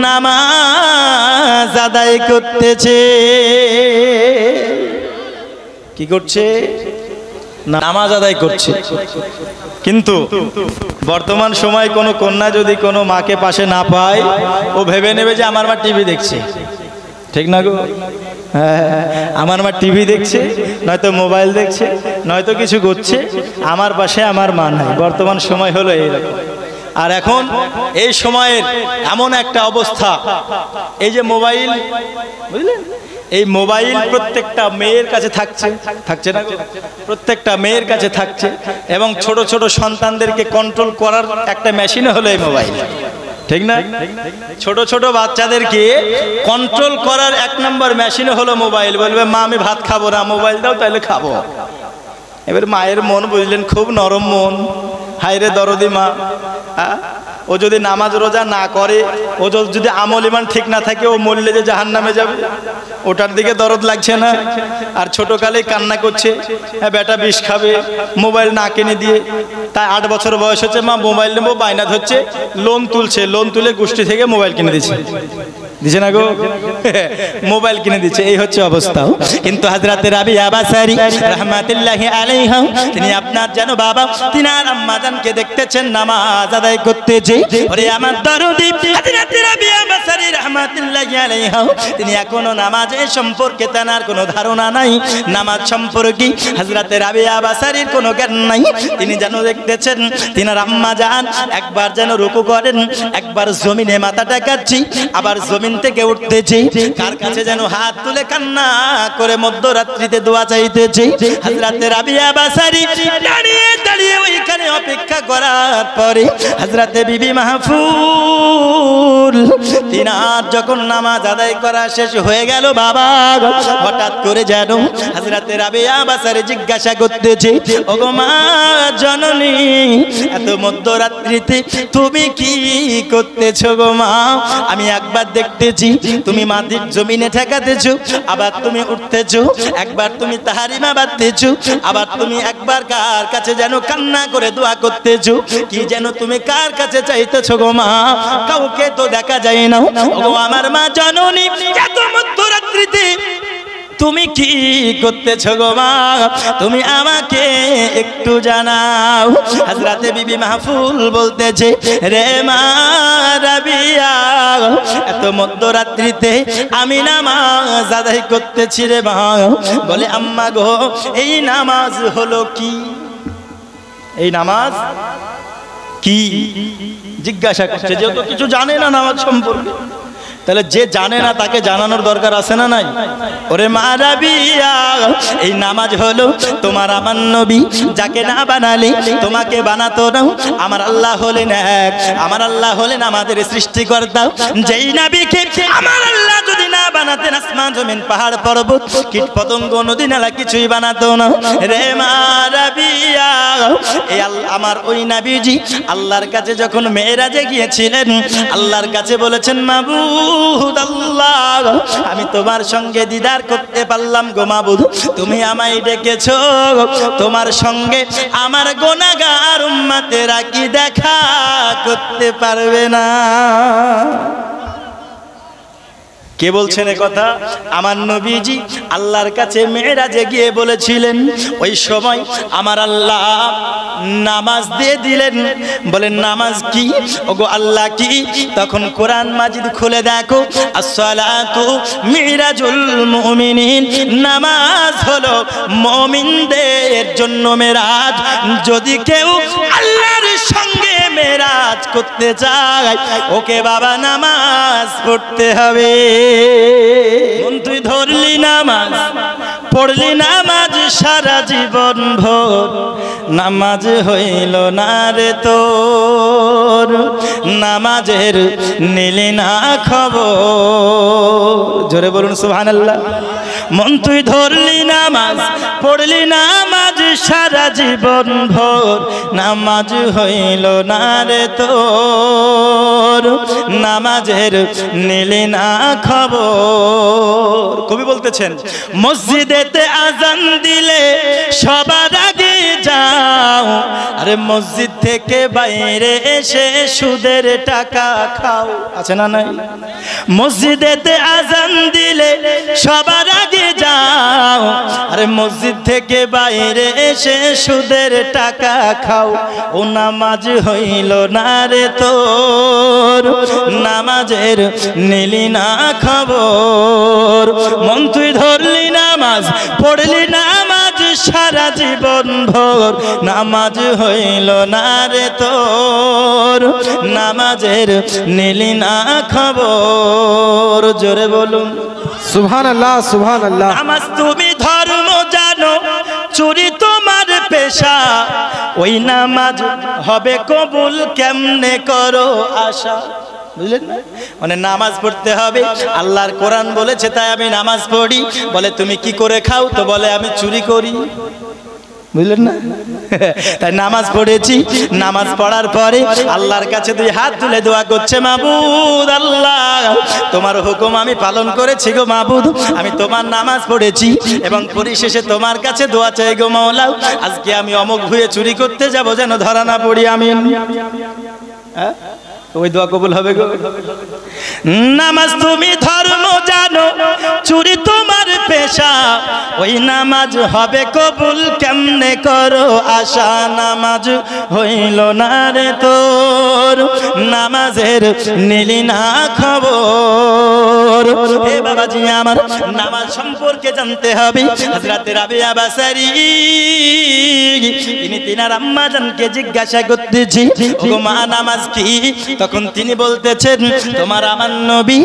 নামাজ আদায় করতেছে। কি করছে? নামাজ আদায় করছে। কিন্তু বর্তমান সময় কোনো কন্যা যদি কোনো মাকে পাশে না পায়, ও ভেবে নেবে যে আমার মা টিভি দেখছে। ঠিক না গো? হ্যাঁ, আমার মা টিভি দেখছে, নয়তো মোবাইল দেখছে, নয়তো কিছু করছে, আমার পাশে আমার মা নাই। বর্তমান সময় হলো এইরকম। আর এখন এই সময়ের এমন একটা অবস্থা, এই যে মোবাইল, বুঝলেন, এই মোবাইল প্রত্যেকটা মেয়ের কাছে থাকছে না? প্রত্যেকটা মেয়ের কাছে থাকছে। এবং ছোট ছোট সন্তানদেরকে কন্ট্রোল করার একটা মেশিন হলো এই মোবাইল। ঠিক না? ছোট ছোট বাচ্চাদেরকে কন্ট্রোল করার এক নম্বর মেশিন হলো মোবাইল। বলবে মা আমি ভাত খাবো না, মোবাইল দাও তাহলে খাবো। এবার মায়ের মন বুঝলেন, খুব নরম মন। হায় রে দরদি মা, ও যদি নামাজ রোজা না করে, ও যদি আমল ইমান ঠিক না থাকে, ও মরলে যে জাহান্নামে যাবে, ওটার দিকে দরদ লাগছে না। আর ছোটকালেই কান্না করছে, হ্যাঁ বেটা বিষ খাবে, মোবাইল না কিনে দিয়ে। তাই 8 বছর বয়স হচ্ছে, মা মোবাইল নেবো, বায়না ধরছে, লোন তুলছে, লোন তুলে গোষ্ঠী থেকে মোবাইল কিনে দিচ্ছে। দিছে না গো? মোবাইল কিনে দিচ্ছে। এই হচ্ছে অবস্থা। কিন্তু হযরতে রাবেয়া বাসারি রাহমাতুল্লাহি আলাইহা তিনি আপনার যেন বাবা তিনার আম্মাজানকে দেখতেছেন নামাজ আদায় করতেছে। ওরে আমার দরদি হযরতে রাবেয়া বাসারি রাহমাতুল্লাহি আলাইহা তিনি এখনো নামাজের সম্পর্কে তার কোনো ধারণা নাই। নামাজ সম্পর্কে হযরতে রাবেয়া বাসারির কোনো জ্ঞান নাই। তিনি যেন দেখতেছেন তিনার আম্মাজান একবার যেন রুকু করেন, একবার জমিনে মাথা টেকাচ্ছি, আবার জমিন থেকে উঠতেছে, কার কাছে যেন হাত তুলে কান্না করে মধ্যরাত্রিতে দোয়া চাইতেছে। হযরতে রাবেয়া বাসারি দাঁড়িয়ে দাঁড়িয়ে ওইখানে অপেক্ষা করার পরে হযরতে বিবি মাহফুল তিনার যখন নামাজ আদায় করা শেষ হয়ে গেল বাবা, হঠাৎ করে যেন হযরতে রাবেয়া বাসারি জিজ্ঞাসা করতেছে, ওগো মা জননী, এত মধ্যরাত্রিতে তুমি কি করতেছো গো মা? আমি একবার দেখতেছি তুমি মাটির জমিনে ঠেকাতেছো, আবার তুমি উঠতেছো, একবার তুমি তাহারিমা বাঁধতেছো, আবার তুমি একবার কার কাছে যেন কান্না করে দোয়া করতেছো। কি যেন তুমি কার কাছে চাইতেছো গো মা? কাউকে তো দেখা যায় না। ও আমার মা জননী, এত মধ্যরাত্রিতে তুমি কি করতেছো গো মা? তুমি আমাকে একটু জানাও। হযরতে বিবি মাহফুল বলতেছে, রে মা রাবেয়া, এত মধ্যরাত্রিতে আমি নামাজ আদায় করতেছি রে মা। বলে আম্মা গো, এই নামাজ হলো কি? এই নামাজ কি জিজ্ঞাসা করছে, যেহেতু কিছু জানে না নামাজ সম্পর্কে। তাহলে যে জানে না তাকে জানানোর দরকার আছে না নাই? ওরে মা রাবিয়া, এই নামাজ হলো তোমার আমার নবী, যাকে না বানালে তোমাকে বানাতো না। আমার আল্লাহ হলেন এক, আমার আল্লাহ হলেন আমাদের সৃষ্টিকর্তা। যেই নবীকে আমার আল্লাহ যদি না বানাতেন, আসমান জমিন পাহাড় পর্বত কীট পতঙ্গ নদী নালা কিছুই বানাতো না। রে মা রাবিয়া, এই আমার ওই নবীজি আল্লাহর কাছে যখন মেরাজে গিয়েছিলেন, আল্লাহর কাছে বলেছেন, মাবুদ আল্লাহ, আমি তোমার সঙ্গে দিদার করতে পারলাম গো মাবুদ, তুমি আমায় ডেকেছো, তোমার সঙ্গে আমার গুনাহগার উম্মতেরা কি দেখা করতে পারবে না? কে বলছেন এ কথা? আমার নবীজি আল্লাহর কাছে মেরাজে গিয়ে বলেছিলেন। ওই সময় আমার আল্লাহ নামাজ দিয়ে দিলেন। বলেন নামাজ কি? ওগো আল্লাহ কি? তখন কোরআন মাজিদ খুলে দেখো, আসসালাতু মিরাজুল মুমিনিন, নামাজ হলো মুমিনদের জন্য মেরাজ। যদি কেউ আল্লাহর সঙ্গে মেরাজ করতে চায়, ওকে বাবা নামাজ পড়তে হবে। তুই ধরলি নামাজ, পড়লি নামাজ সারা জীবন ভোর, নামাজ হইল না রে তোর, নামাজের নিলি না খবর। জোরে বলুন সুবহানাল্লাহ। মন তুই ধরলি নামাজ, পড়লি নামাজ সারা জীবন ভোর, নামাজ হইল না রে তোর, নামাজের নিলি না খবর। কবি বলতেছেন, মসজিদেতে আজান দিলে সবার আগে যাও, আরে মসজিদ থেকে বাইরে এসে সুদের টাকা খাও। আছে না নাই? মসজিদেতে আজান দিলে সবার আগে যাও, আরে মসজিদ থেকে বাইরে এসে সুদের টাকা খাও। ও নামাজ হইল না রে তোর, নামাজের নিলি না খবর। মন তুই ধরলি নামাজ, পড়লি নামাজ সারা জীবন ভোর, নামাজ হইল না রে তোর, নামাজের নিলি না খবর। জোরে বলুন সুবহানাল্লাহ, সুবহানাল্লাহ। নামাজ তুমি ধর্ম জানো, চুরি তোমার পেশা, ওই নামাজ হবে কবুল কেমনে করো আশা। বুঝলেন? মানে নামাজ পড়তে হবে, আল্লাহর কোরআন বলেছে তাই আমি নামাজ পড়ি। বলে তুমি কি করে খাও? তো বলে আমি চুরি করি। বুঝলেন না? তাই নামাজ পড়েছি। নামাজ পড়ার পরে আল্লাহর কাছে দুই হাত তুলে দোয়া করছে, মাবুদ আল্লাহ, তোমার হুকুম আমি পালন করেছি গো মাবুদ, আমি তোমার নামাজ পড়েছি এবং পরিশেষে তোমার কাছে দোয়া চাই গো মাওলা, আজকে আমি অমুক ভুয়ে চুরি করতে যাব, যেন ধরা না পড়ি আমি। হ্যাঁ, ওই দোয়া কবুল হবে গো। নামাজ তুমি ধর্ম জানো, চুরি তোমার পেশা, ওই নামাজ হবে কবুল কেমনে করো আশা। নামাজ হইল না রে তোর, নামাজের নিলি না খবর। হে বাবাজি আমার, নামাজ সম্পর্কে জানতে হবে। হযরত রাবিয়া বাসারি তিনি তিনার আম্মা জানকে জিজ্ঞাসা করতেছি, ওগো মা নামাজ কি? তখন তিনি বলতেছেন, তোমার আমার নবী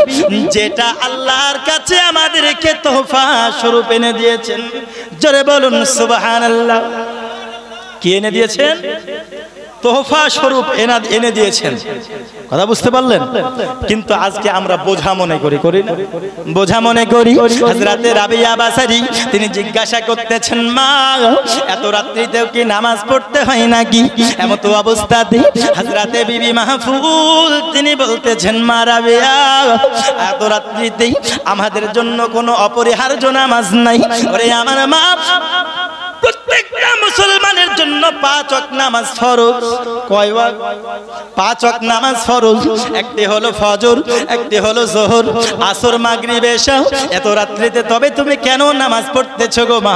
যেটা আল্লাহর কাছে আমাদেরকে তোহফা স্বরূপ এনে দিয়েছেন। জোরে বলুন সুবহানাল্লাহ। কি এনে দিয়েছেন? তোহফা স্বরূপ এনে দিয়েছেন। কথা বুঝতে পারলেন? কিন্তু আজকে আমরা বোঝা মনে করি, করি না? বোঝা মনে করি। হযরতে রাবিয়া বাসারি তিনি জিজ্ঞাসা করতেছেন, মা এত রাত্রিতেও কি নামাজ পড়তে হয় নাকি? এমন তো অবস্থাতে হযরতে বিবি মাহফুল তিনি বলতেছেন, মা রাবিয়া এত রাত্রিতেই আমাদের জন্য কোনো অপরিহার্য নামাজ নাই। ওরে আমার মা, প্রত্যেকটা মুসলমানের জন্য 5 ওয়াক্ত নামাজ ফরজ। কয় ওয়াক্ত? 5 ওয়াক্ত নামাজ ফরজ। একটি হলো ফজর, একটি হলো যোহর, আসর, মাগরিব, এশা। এত রাত্রিতে তবে তুমি কেন নামাজ পড়তেছো গো মা?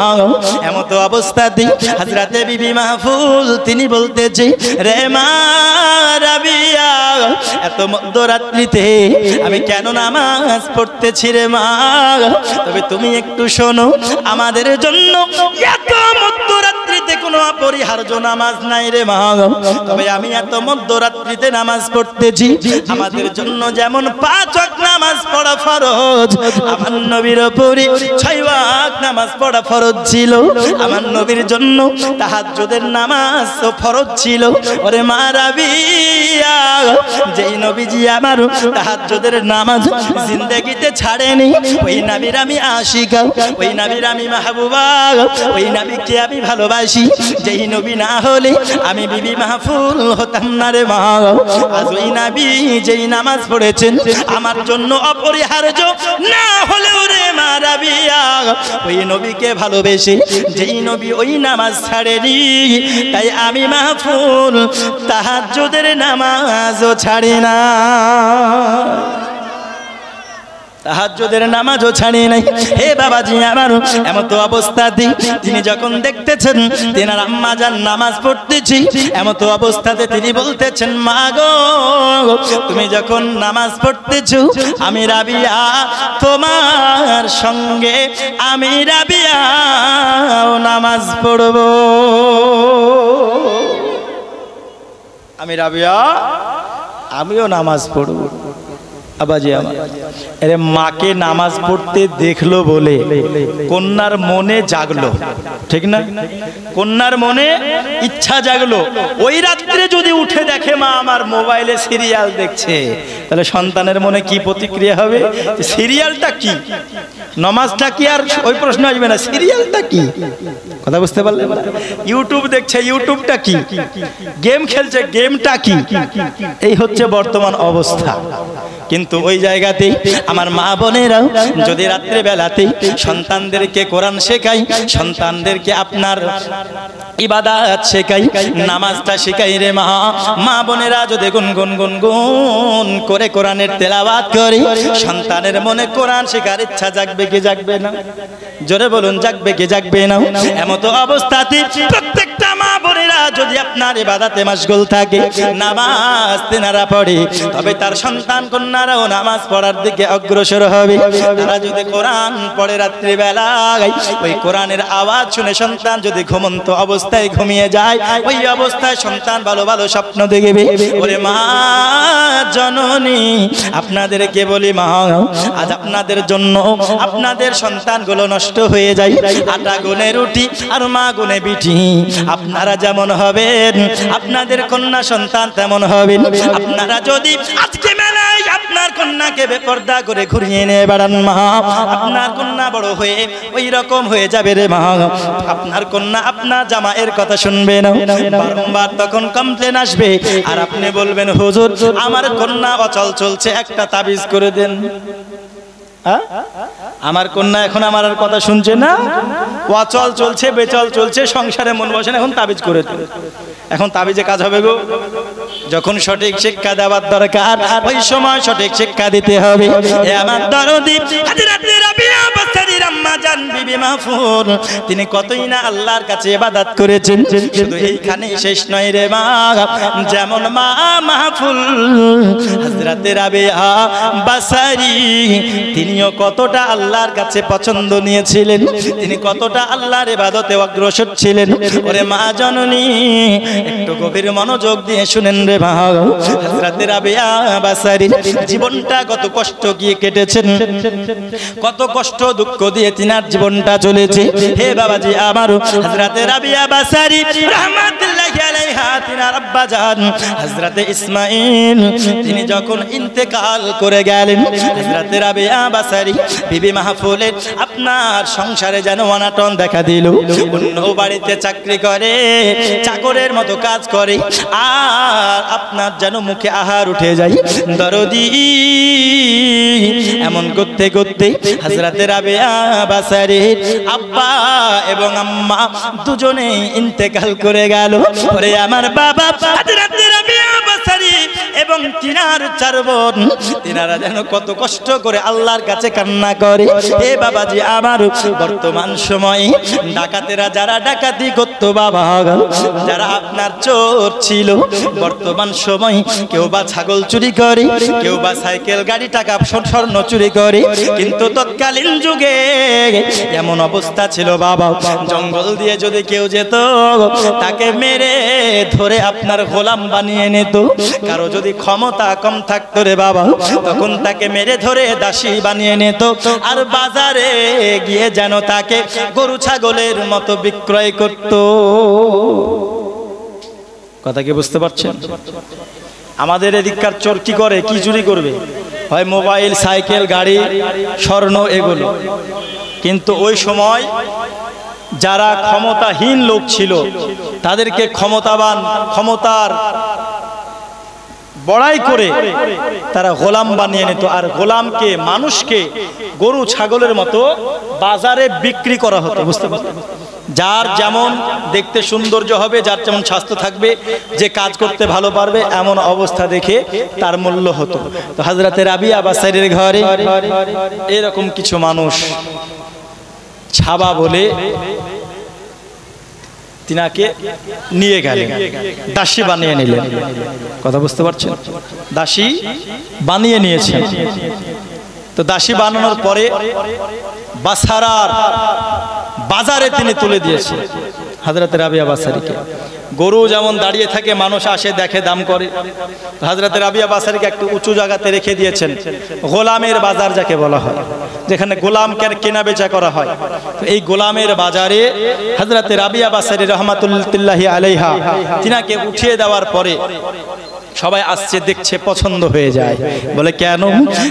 এমন তো অবস্থাতে হযরতে বিবি মাহফুল তিনি বলতেছে, রে মা রাবিয়া এত মধ্যরাত্রিতে আমি কেন নামাজ পড়তেছি রে মা? তবে তুমি একটু শোনো, আমাদের জন্য এত মধ্যরাত্রিতে কোনো অপরিহার্য নামাজ নাই রে মা, তবে আমি এত মধ্যরাত্রিতে নামাজ পড়তেছি। আমাদের জন্য যেমন 5 ওয়াক্ত নামাজ পড়া ফরজ, আমার নবীর উপরে 6 ওয়াক্ত নামাজ পড়া ফরজ ছিল। আমার নবীর জন্য তাহাজ্জুদের নামাজ ফরজ ছিল। ওরে মা রাবিয়া, যেই নবীজি আমার তাহাজ্জুদের নামাজ জিন্দেগিতে ছাড়েনি, ওই নবীর আমি আশিক, ওই নবীর আমি মাহবুবা, ওই নবীকে আমি ভালোবাসি। যেই নবী না হলে আমি বিবি মাহফুল হতাম না রে মা। আজ ওই নবী যেই নামাজ পড়েছেন আমার জন্য অপরিহার্য, না হলেও রে মা রাবিয়া ওই নবীকে ভালোবেসে যেই নবী ওই নামাজ ছাড়েনি, তাই আমি মাহফুল তাহাজ্জুদের নামাজও ছাড়ি না, তাহাজ্জুদের নামাজও ছাড়ি নাই। হে বাবাজি আমার, এমন তো অবস্থাতে তিনি যখন দেখতেছেন তেনার আম্মা জান নামাজ পড়তেছি, এমন তো অবস্থাতে তিনি বলতেছেন, মা গো তুমি যখন নামাজ পড়তেছো আমি রাবিয়া তোমার সঙ্গে আমি রাবিয়াও নামাজ পড়বো, আমি রাবিয়া আমিও নামাজ পড়বো। আবাজি আমার, আরে মাকে নামাজ পড়তে দেখলো বলে কন্যার মনে জাগলো, ঠিক না? কন্যার মনে ইচ্ছা জাগলো। ওই রাত্রে যদি উঠে দেখে মা আমার মোবাইলে সিরিয়াল দেখছে, তাহলে সন্তানের মনে কি প্রতিক্রিয়া হবে? সিরিয়ালটা কি, নামাজটা কি, আর ওই প্রশ্ন আসবে না, সিরিয়ালটা কি? কথা বুঝতে পারলে? ইউটিউব দেখছে, ইউটিউবটা কি? গেম খেলছে, গেমটা কি? এই হচ্ছে বর্তমান অবস্থা। কিন্তু ওই জায়গাতে আমার মা বোনেরাও যদি রাত্রে বেলাতে সন্তানদেরকে কোরআন শেখাই, সন্তানদেরকে আপনার ইবাদত শেখাই, নামাজটা শেখাই রে মা, মা বোনেরা যদি গুনগুন গুনগুন করে কোরআনের তেলাওয়াত করে, সন্তানের মনে কোরআন শেখার ইচ্ছা জাগবে কি জাগবে না? জোরে বলুন, জাগবে কি জাগবে না? এমত অবস্থাতে প্রত্যেকটা মা বোনেরা যদি আপনার ইবাদতে মশগুল থাকে, নামাজ তেনারা পড়ে, তবে তার সন্তান কন্যারাও নামাজ পড়ার দিকে অগ্রসর হবে। তারা যদি কোরআন পড়ে রাত্রিবেলায়, ওই কোরআনের আওয়াজ শুনে সন্তান যদি ঘুমন্ত অবস্থায় ঘুমিয়ে যায়, ওই অবস্থায় সন্তান ভালো ভালো স্বপ্ন দেখবে। ওরে মা জননী, আপনাদেরকে বলি মা, আজ আপনাদের জন্য আপনাদের সন্তানগুলো নষ্ট হয়ে যায়। আটা গুনে রুটি আর মা গুনে বিটি, আপনারা যেমন হবেন আপনাদের কন্যা সন্তান তেমন হবেন। আপনারা যদি আজকে মেলায় আপনার কন্যাকে বেপর্দা করে ঘুরিয়ে নিয়ে বেড়ান মা, আপনার কন্যা বড় হয়ে ওই রকম হয়ে যাবে রে মা। আপনার কন্যা আপনার জামাইয়ের কথা শুনবে না, বারংবার তখন কমপ্লেন আসবে, আর আপনি বলবেন হুজুর আমার কন্যা অচল চলছে, একটা তাবিজ করে দেন। আমার কন্যা এখন আমার কথা শুনছে না, অচল চলছে, বেচল চলছে, সংসারে মন বসে না, এখন তাবিজ করে দেন। এখন তাবিজে কাজ হবে গো? যখন সঠিক শিক্ষা দেওয়ার দরকার ওই সময় সঠিক শিক্ষা দিতে হবে। এ আমার দরদি হযরত রাবিয়া বসরির আম্মা জান বিবি মাহফুর, তিনি কতই না আল্লাহর কাছে ইবাদত করেছেন। শুধু এইখানেই শেষ নয় রে মা, যেমন মা মাহফুল হযরত রাবিয়া বসরি তিনিও কতটা আল্লাহর কাছে পছন্দ নিয়েছিলেন, তিনি কতটা আল্লাহর ইবাদতে অগ্রসর ছিলেন। ওরে মা জননী, একটু গভীর মনোযোগ দিয়ে শুনেন রে মা, হযরত রাবিয়া বসরি জীবনটা কত কষ্ট গিয়ে কেটেছেন, কত কষ্ট দুঃখ দিয়ে তিনার জীবনটা চলেছে। হে বাবাজি আমার, হযরত রাবিয়া বসরি রাহমাতুল্লাহি আলাইহা তিনার আব্বা জান হযরত ইসমাঈল তিনি যখন ইন্তেকাল করে গেলেন, হযরত রাবিয়া বসরি বিবি মাহফুলের আপনার সংসারে যেন অনাটন দেখা দিল। অন্য বাড়িতে চাকরি করে, চাকরের মতো কাজ করে, আর আপনার যেন মুখে আহার উঠে যায়। দরদি এমন করতে করতে হযরত রাবিয়া বসরির আব্বা এবং আম্মা দুজনেই ইন্তেকাল করে গেল। ওরে আমার বাবা হযরত রাবিয়া বসরি এবং এবং তিনার 4 বোন, তিনারা যেন কত কষ্ট করে আল্লাহর কাছে কান্না করে। এ বাবাজি আমার, বর্তমান সময়ে ডাকাতেরা যারা ডাকাতি করত বাবা, যারা আপনার চোর ছিল, বর্তমান সময় কেউ বা ছাগল চুরি করে, কেউ বা সাইকেল গাড়ি টাকা স্বর্ণ চুরি করে, কিন্তু তৎকালীন যুগে এমন অবস্থা ছিল বাবা, জঙ্গল দিয়ে যদি কেউ যেত তাকে মেরে ধরে আপনার গোলাম বানিয়ে নিত। কারো যদি ক্ষমতা কম থাকতো রে বাবা, তখন তাকে মেরে ধরে দাসী বানিয়ে নিত, আর বাজারে গিয়ে যেন তাকে গরু ছাগলের মতো বিক্রয় করত। কথা কি বুঝতে পারছেন? আমাদের এদিককার চোর কি করে, কি চুরি করবে? হয় মোবাইল, সাইকেল, গাড়ি, স্বর্ণ, এগুলো। কিন্তু ওই সময় যারা ক্ষমতাহীন লোক ছিল তাদেরকে ক্ষমতার বড়াই করে তারা গোলাম বানিয়ে নিত, আর গোলামকে, মানুষকে গরু ছাগলের মতো বাজারে বিক্রি করা হতো। বুঝতে পারছেন? যার যেমন দেখতে সৌন্দর্য হবে, যার যেমন স্বাস্থ্য থাকবে, যে কাজ করতে ভালো পারবে, এমন অবস্থা দেখে তার মূল্য হতো। তো হযরতে রাবিয়া বাসারীর ঘরে এরকম কিছু মানুষ ছাবা বলে তিনাকে নিয়ে গেলেন, দাসী বানিয়ে নিলেন। কথা বুঝতে পারছেন? দাসী বানিয়ে নিয়েছেন। তো দাসী বানানোর পরে বাসারার বাজারে তিনি তুলে দিয়েছেন হযরত রাবিয়া বাসারীকে। গরু যেমন দাঁড়িয়ে থাকে, মানুষ আসে দেখে, দাম করে, হযরত রাবিয়া বাসারীকে একটু উঁচু জায়গাতে রেখে দিয়েছেন, গোলামের বাজার যাকে বলা হয়, যেখানে গোলামকে কেনা বেচা করা হয়। এই গোলামের বাজারে হযরত রাবিয়া বাসারী রহমাতুল্লাহি আলাইহা তিনাকে উঠিয়ে দেওয়ার পরে সবাই আসছে, দেখছে, পছন্দ হয়ে যায়। বলে কেন?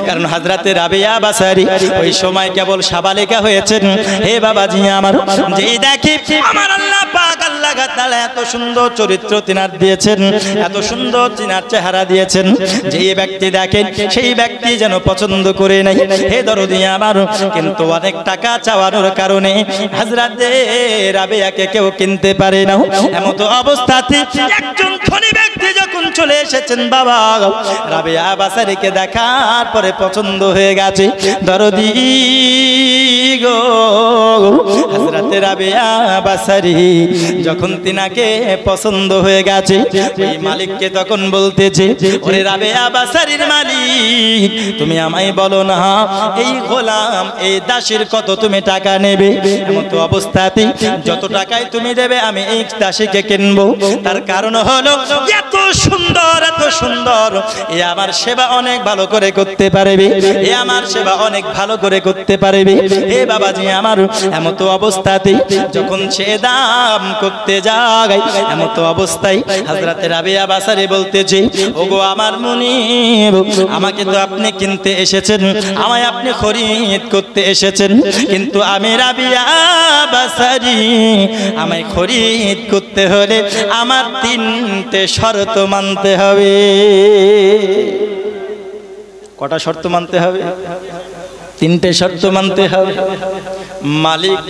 কারণ হযরতে রাবিয়া বাসারী ওই সময় কেবল সাবালিকা হয়েছেন। হে বাবাজি আমার, যে দেখি আমার আল্লাহ পাক, আল্লাহ তাআলা এত সুন্দর চরিত্র তিনার দিয়েছেন, এত সুন্দর তিনার চেহারা দিয়েছেন, যে ব্যক্তি দেখেন সেই ব্যক্তি যেন পছন্দ করে নাই। হে দরদি আমার, কিন্তু অনেক টাকা চাওয়ানোর কারণে হযরতে রাবিয়াকে কেউ কিনতে পারে না। এমন তো অবস্থাতে একজন ধনী ব্যক্তি যখন চলে এসেছেন বাবা, রাবিয়া বাসারীকে দেখার পরে পছন্দ হয়ে গেছে। দরদি গো, হযরতে রাবিয়া বাসারী যখন তিনাকে পছন্দ হয়ে গেছে, ওই মালিককে তখন বলতেছে, ওরে রাবিয়া বাসারীর মালিক, তুমি আমায় বলো না এই গোলাম, এই দাসীর কত তুমি টাকা নেবে? এমন তো অবস্থাতে যত টাকায় তুমি দেবে আমি এই দাসীকে কিনবো। তার কারণ হলো এত সুন্দর, এত সুন্দর, এ আমার সেবা অনেক ভালো করে করতে পারবে, এ আমার সেবা অনেক ভালো করে করতে পারবে। হে বাবাজি আমার, এমন তো অবস্থাতে যখন সে দাম করতে যায়, এমন তো অবস্থায় হযরতে রাবিয়া বাসারী বলতেছে, ওগো আমার মুনিব, আমাকে তো আপনি কিনতে এসেছেন, আমায় আপনি খরিদ করতে এসেছেন, কিন্তু আমি রাবিয়া বাসারী, আমায় খরিদ করতে হলে আমার 3টে শর্ত মানতে হবে। কটা শর্ত মানতে হবে? 3টে শর্ত মানতে হবে। মালিক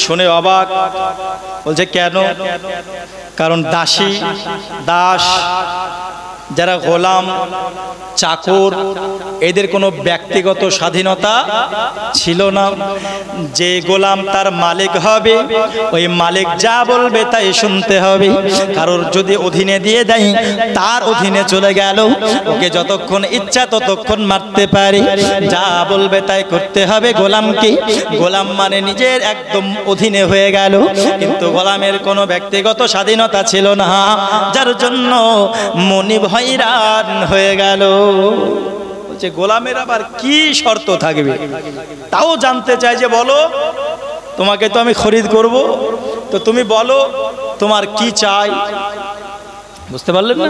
শুনে অবাক, বলছে কেন? কারণ দাসী, দাস, যারা গোলাম, চাকর, এদের কোনো ব্যক্তিগত স্বাধীনতা ছিল না। যে গোলাম তার মালিক হবে, ওই মালিক যা বলবে তাই শুনতে হবে। কারোর যদি অধীনে দিয়ে দেয়, তার অধীনে চলে গেল, ওকে যতক্ষণ ইচ্ছা ততক্ষণ মারতে পারে, যা বলবে তাই করতে হবে গোলামকে। গোলাম মানে নিজের একদম অধীনে হয়ে গেল, কিন্তু গোলামের কোনো ব্যক্তিগত স্বাধীনতা ছিল না, যার জন্য মনিব হয়রান হয়ে গেল। বলছে গোলামের আবার কি শর্ত থাকবে? তাও জানতে চাই, যে বলো, তোমাকে তো আমি খরিদ করব, তো তুমি বলো তোমার কি চাই। বুঝতে পারলেন না?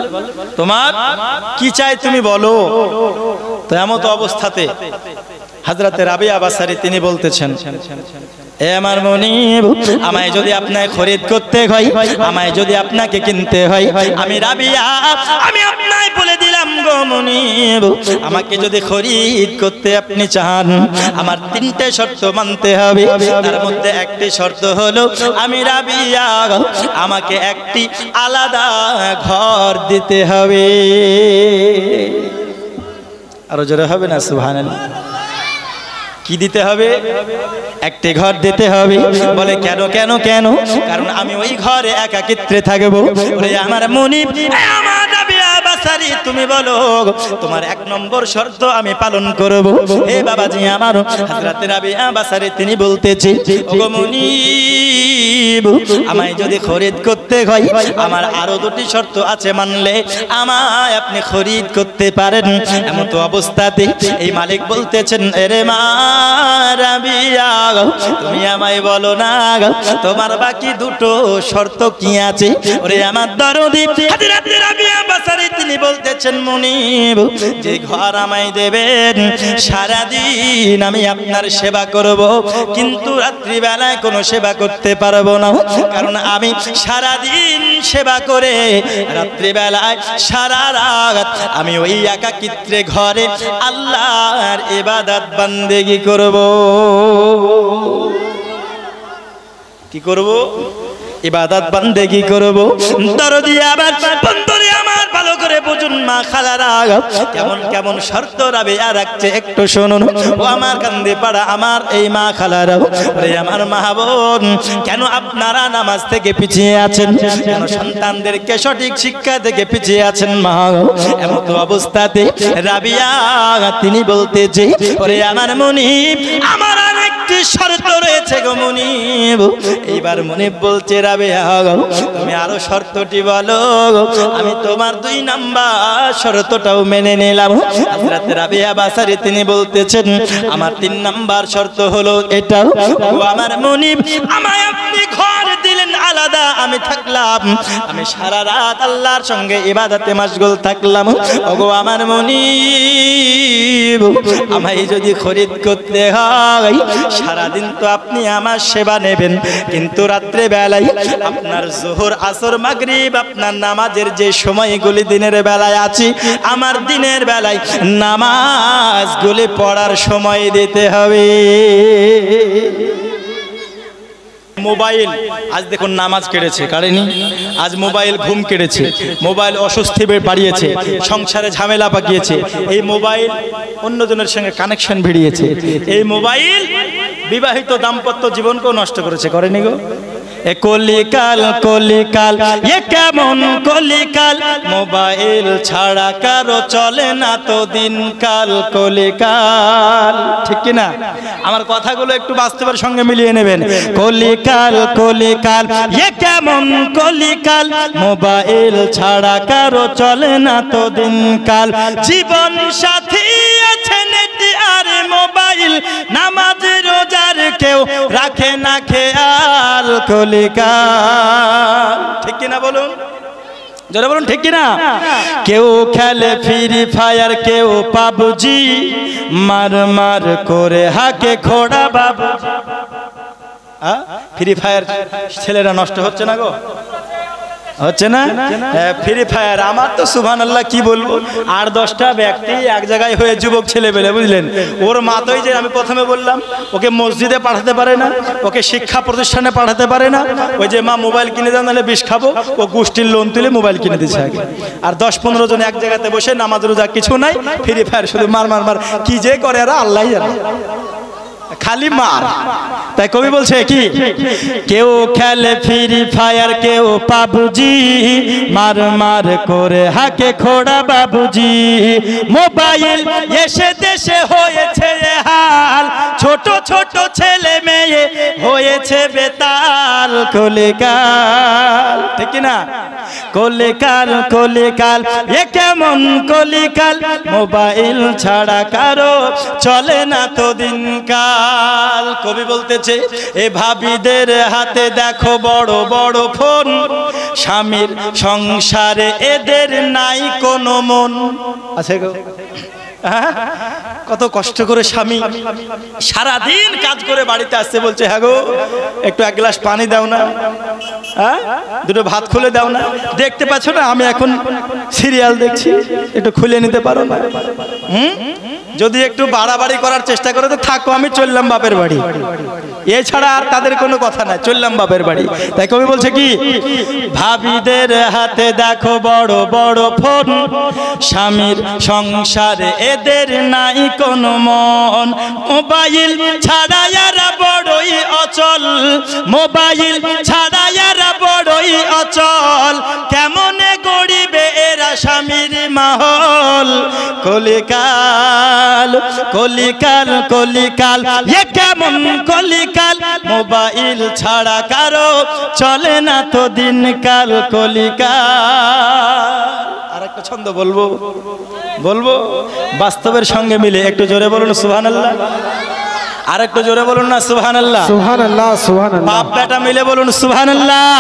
তোমার কি চাই তুমি বলো। তো এমন অবস্থাতে হযরতে রাবিয়া বাসারী তিনি বলতেছেন, এ আমার মনিব, আমায় যদি আপনাকে খরিদ করতে হয়, আমায় যদি আপনাকে কিনতে হয়, আমি রাবিয়া, আমি আপনাকে বলে দিলাম গো মনিব, আমাকে যদি খরিদ করতে আপনি চান, আমার 3টে শর্ত মানতে হবে। তার মধ্যে একটি শর্ত হলো আমি রাবিয়া, আমাকে একটি আলাদা ঘর দিতে হবে। আরো জোরে হবে না সুবহানাল্লাহ? কি দিতে হবে? একটি ঘর দিতে হবে। বলে কেন কেন কেন? কারণ আমি ওই ঘরে একাকিত্বে থাকবো। ওরে আমার মুনিব, আমার রাবিয়া বাসারি, তুমি বলো তোমার 1 নম্বর শর্ত আমি পালন করব। হে বাবাজি আমার, হযরত রাবিয়া বাসারি তিনি বলতেছে, ওগো মুনিব, আমায় যদি খরিদ করতে হয়, আমার আরো 2টি শর্ত আছে, মানলে আমায় আপনি খরিদ করতে পারেন। এমন তো অবস্থাতে এই মালিক বলতেছেন, এরে মা রাবিয়া, তুমি আমায় বলো না তোমার বাকি 2টো শর্ত কি আছে? ওরে আমার দরদি হযরত রাবিয়া বাসারি তিনি বলতেছেন, মুনিব, যে ঘর আমায় দেবেন, সারা দিন আমি আপনার সেবা করব, কিন্তু রাত্রি বেলায় কোনো সেবা করতে পারবো না। কারণ আমি সারা দিন সেবা করে রাত্রি বেলায় সারা রাত আমি ওই একাকিত্রে ঘরে আল্লাহর ইবাদত বান্দেগি করব। কি করব? ইবাদত বান্দেগি করব। দরদি আবার বন্ধুরে আমার, ভালো করে বুঝুন মা খালারা, কেমন কেমন শর্ত রাবিয়া রাখছে একটু শুনুন। ও আমার কান্দে পাড়া আমার এই মা খালারা, ওরে আমার মা বোন, কেন আপনারা নামাজ থেকে পিছিয়ে আছেন? কেন সন্তানদেরকে সঠিক শিক্ষা থেকে পিছিয়ে আছেন মা? এমন তো অবস্থাতে রাবিয়া তিনি বলতেছে, ওরে আমার মুনিব, আমার আরেকটি শর্ত রয়েছে গো মুনিব। এইবার মুনিব বলছে, রাবিয়া তুমি আরো শর্তটি বলো, আমি তোমার 2 নাম্বার শর্তটাও মেনে নিলাম। হযরত রাবিয়া বাসারি তিনি বলতেছেন, আমার 3 নাম্বার শর্ত হলো এটা, ও আমার মুনিব, আমায় আপনি ঘর দিলেন আলাদা, আমি থাকলাম, আমি সারা রাত আল্লাহর সঙ্গে ইবাদতে মাশগুল থাকলাম। ওগো আমার মুনিব, আমায় যদি খরিদ করতে হয়, সারা দিন তো আপনি আমার সেবা নেবেন, কিন্তু রাত্রে বেলায় আপনার যোহর আসর মাগরিব আপনার নামাজের যে সময়গুলি দিনের বেলায় আছে, আমার দিনের বেলায় নামাজগুলি পড়ার সময় দিতে হবে। মোবাইল আজ দেখুন নামাজ কেড়েছে, কারেনি? আজ মোবাইল ঘুম কেড়েছে, মোবাইল অস্বস্তি বাড়িয়েছে, সংসারে ঝামেলা পাকিয়েছে, এই মোবাইল অন্যজনের সঙ্গে কানেকশন ভিড়িয়েছে, এই মোবাইল বিবাহিত দাম্পত্য জীবনকেও নষ্ট করেছে, করেনি গো? এ কলিকাল কলিকাল, এ কেমন কলিকাল, মোবাইল ছাড়া কারো চলে না তো দিনকাল কলিকাল। ঠিক কি না? আমার কথাগুলো একটু বাস্তবের সঙ্গে মিলিয়ে নেবেন। কলিকাল কলিকাল, এ কেমন কলিকাল, মোবাইল ছাড়া কারো চলে না তো দিনকাল। জীবন সাথী আছে নেট আর মোবাইল, নামাজ রোজার কেউ রাখে না খেয়াল কলিকাল। ঠিক কিনা বলুন, যারা বলুন ঠিক কিনা? কেউ খেলে ফ্রি ফায়ার, কেউ পাবজি, মার মার করে হাকে খোড়া বাবু। ফ্রি ফায়ার ছেলেরা নষ্ট হচ্ছে না গো? হচ্ছে না? ফ্রি ফায়ার, আমার তো সুবহানাল্লাহ কি বলবো, 8-10টা ব্যক্তি এক জায়গায় হয়ে যুবক ছেলে পেলে, বুঝলেন? ওর মা তো, যে আমি প্রথমে বললাম, ওকে মসজিদে পাঠাতে পারে না, ওকে শিক্ষা প্রতিষ্ঠানে পাঠাতে পারে না। ওই যে মা মোবাইল কিনে দেন, নাহলে বিষ খাবো, ও গোষ্ঠীর লোন তুলে মোবাইল কিনে দিচ্ছে আগে। আর 10-15 জন এক জায়গাতে বসে নামাজ রোজা কিছু নাই, ফ্রি ফায়ার শুধু মার মার মার, কি যে করে এরা আল্লাহই জানে, খালি মার। তাই কবি বলছে কি, কেউ খেলে ফ্রি ফায়ার, কেউ পাবজি, মার মার করে হাকে খোড়া বাবুজি। মোবাইল এসে দেশে হয়েছে হাল, ছোট ছোট ছেলে মেয়ে হয়েছে বেতাল কলিকাল। ঠিক না? কলিকাল কলিকাল, এ কেমন কলিকাল, মোবাইল ছাড়া কারো চলে না তো দিনকাল। কবি বলতেছে, এ ভাবিদের হাতে দেখো বড় বড় ফোন, স্বামীর সংসারে এদের নাই কোনো মন। আছে গো? হ্যাঁ? কত কষ্ট করে স্বামী সারাদিন কাজ করে বাড়িতে আসছে, বলছে হ্যাঁ গো একটু এক গ্লাস পানি দাও না, হ্যাঁ দুটো ভাত খুলে দাও না, দেখতে পাচ্ছ না আমি এখন সিরিয়াল দেখছি, একটু খুলে নিতে পারো না? যদি একটু বাড়াবাড়ি করার চেষ্টা করে তো থাকো, আমি চললাম বাপের বাড়ি, এছাড়া আর তাদের কোনো কথা নাই, চললাম বাপের বাড়ি। তাই কবি বলছে কি, ভাবিদের হাতে দেখো বড় বড় ফোন, স্বামীর সংসারে এদের নাই কোনো মন, মোবাইল ছাড়া এরা বড়ই অচল, মোবাইল ছাড়া এরা বড়ই অচল, কেমনে গড়িবে এরা স্বামীর মাহল, কলিকাল কলিকাল কলিকাল এ কেমন কলিকাল, মোবাইল ছাড়া কারো চলে না তো দিনকাল, কলিকাল। আর একটা ছন্দ বলবো বলবো বাস্তবের সঙ্গে মিলে, একটু জোরে বলুন সুবহানাল্লাহ, আর একটু জোরে বলুন না সুবহানাল্লাহ, সুবহানাল্লাহ, সুবহানাল্লাহ। বাপ বেটা মিলে বলুন সুবহানাল্লাহ।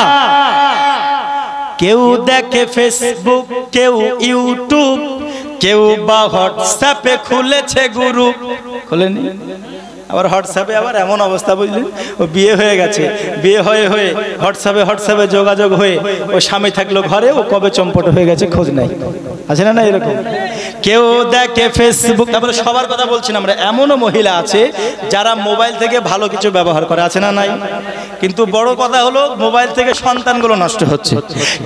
কেউ দেখে ফেসবুক, কেউ ইউটিউব, কেউ বা হোয়াটসঅ্যাপে খুলেছে গ্রুপ, খুলেনি? আবার হোয়াটসঅ্যাপে আবার এমন অবস্থা, বুঝলেন, ও বিয়ে হয়ে গেছে, বিয়ে হয়ে হয়ে হোয়াটসঅ্যাপে যোগাযোগ হয়ে ও স্বামী থাকলো ঘরে, ও কবে চম্পট হয়ে গেছে খোঁজ নাই, আছে না? না এরকম কেউ দেখে ফেসবুক। তারপরে সবার কথা বলছি না আমরা, এমনও মহিলা আছে যারা মোবাইল থেকে ভালো কিছু ব্যবহার করে, আছে না? নাই। কিন্তু বড় কথা হলো মোবাইল থেকে সন্তানগুলো নষ্ট হচ্ছে।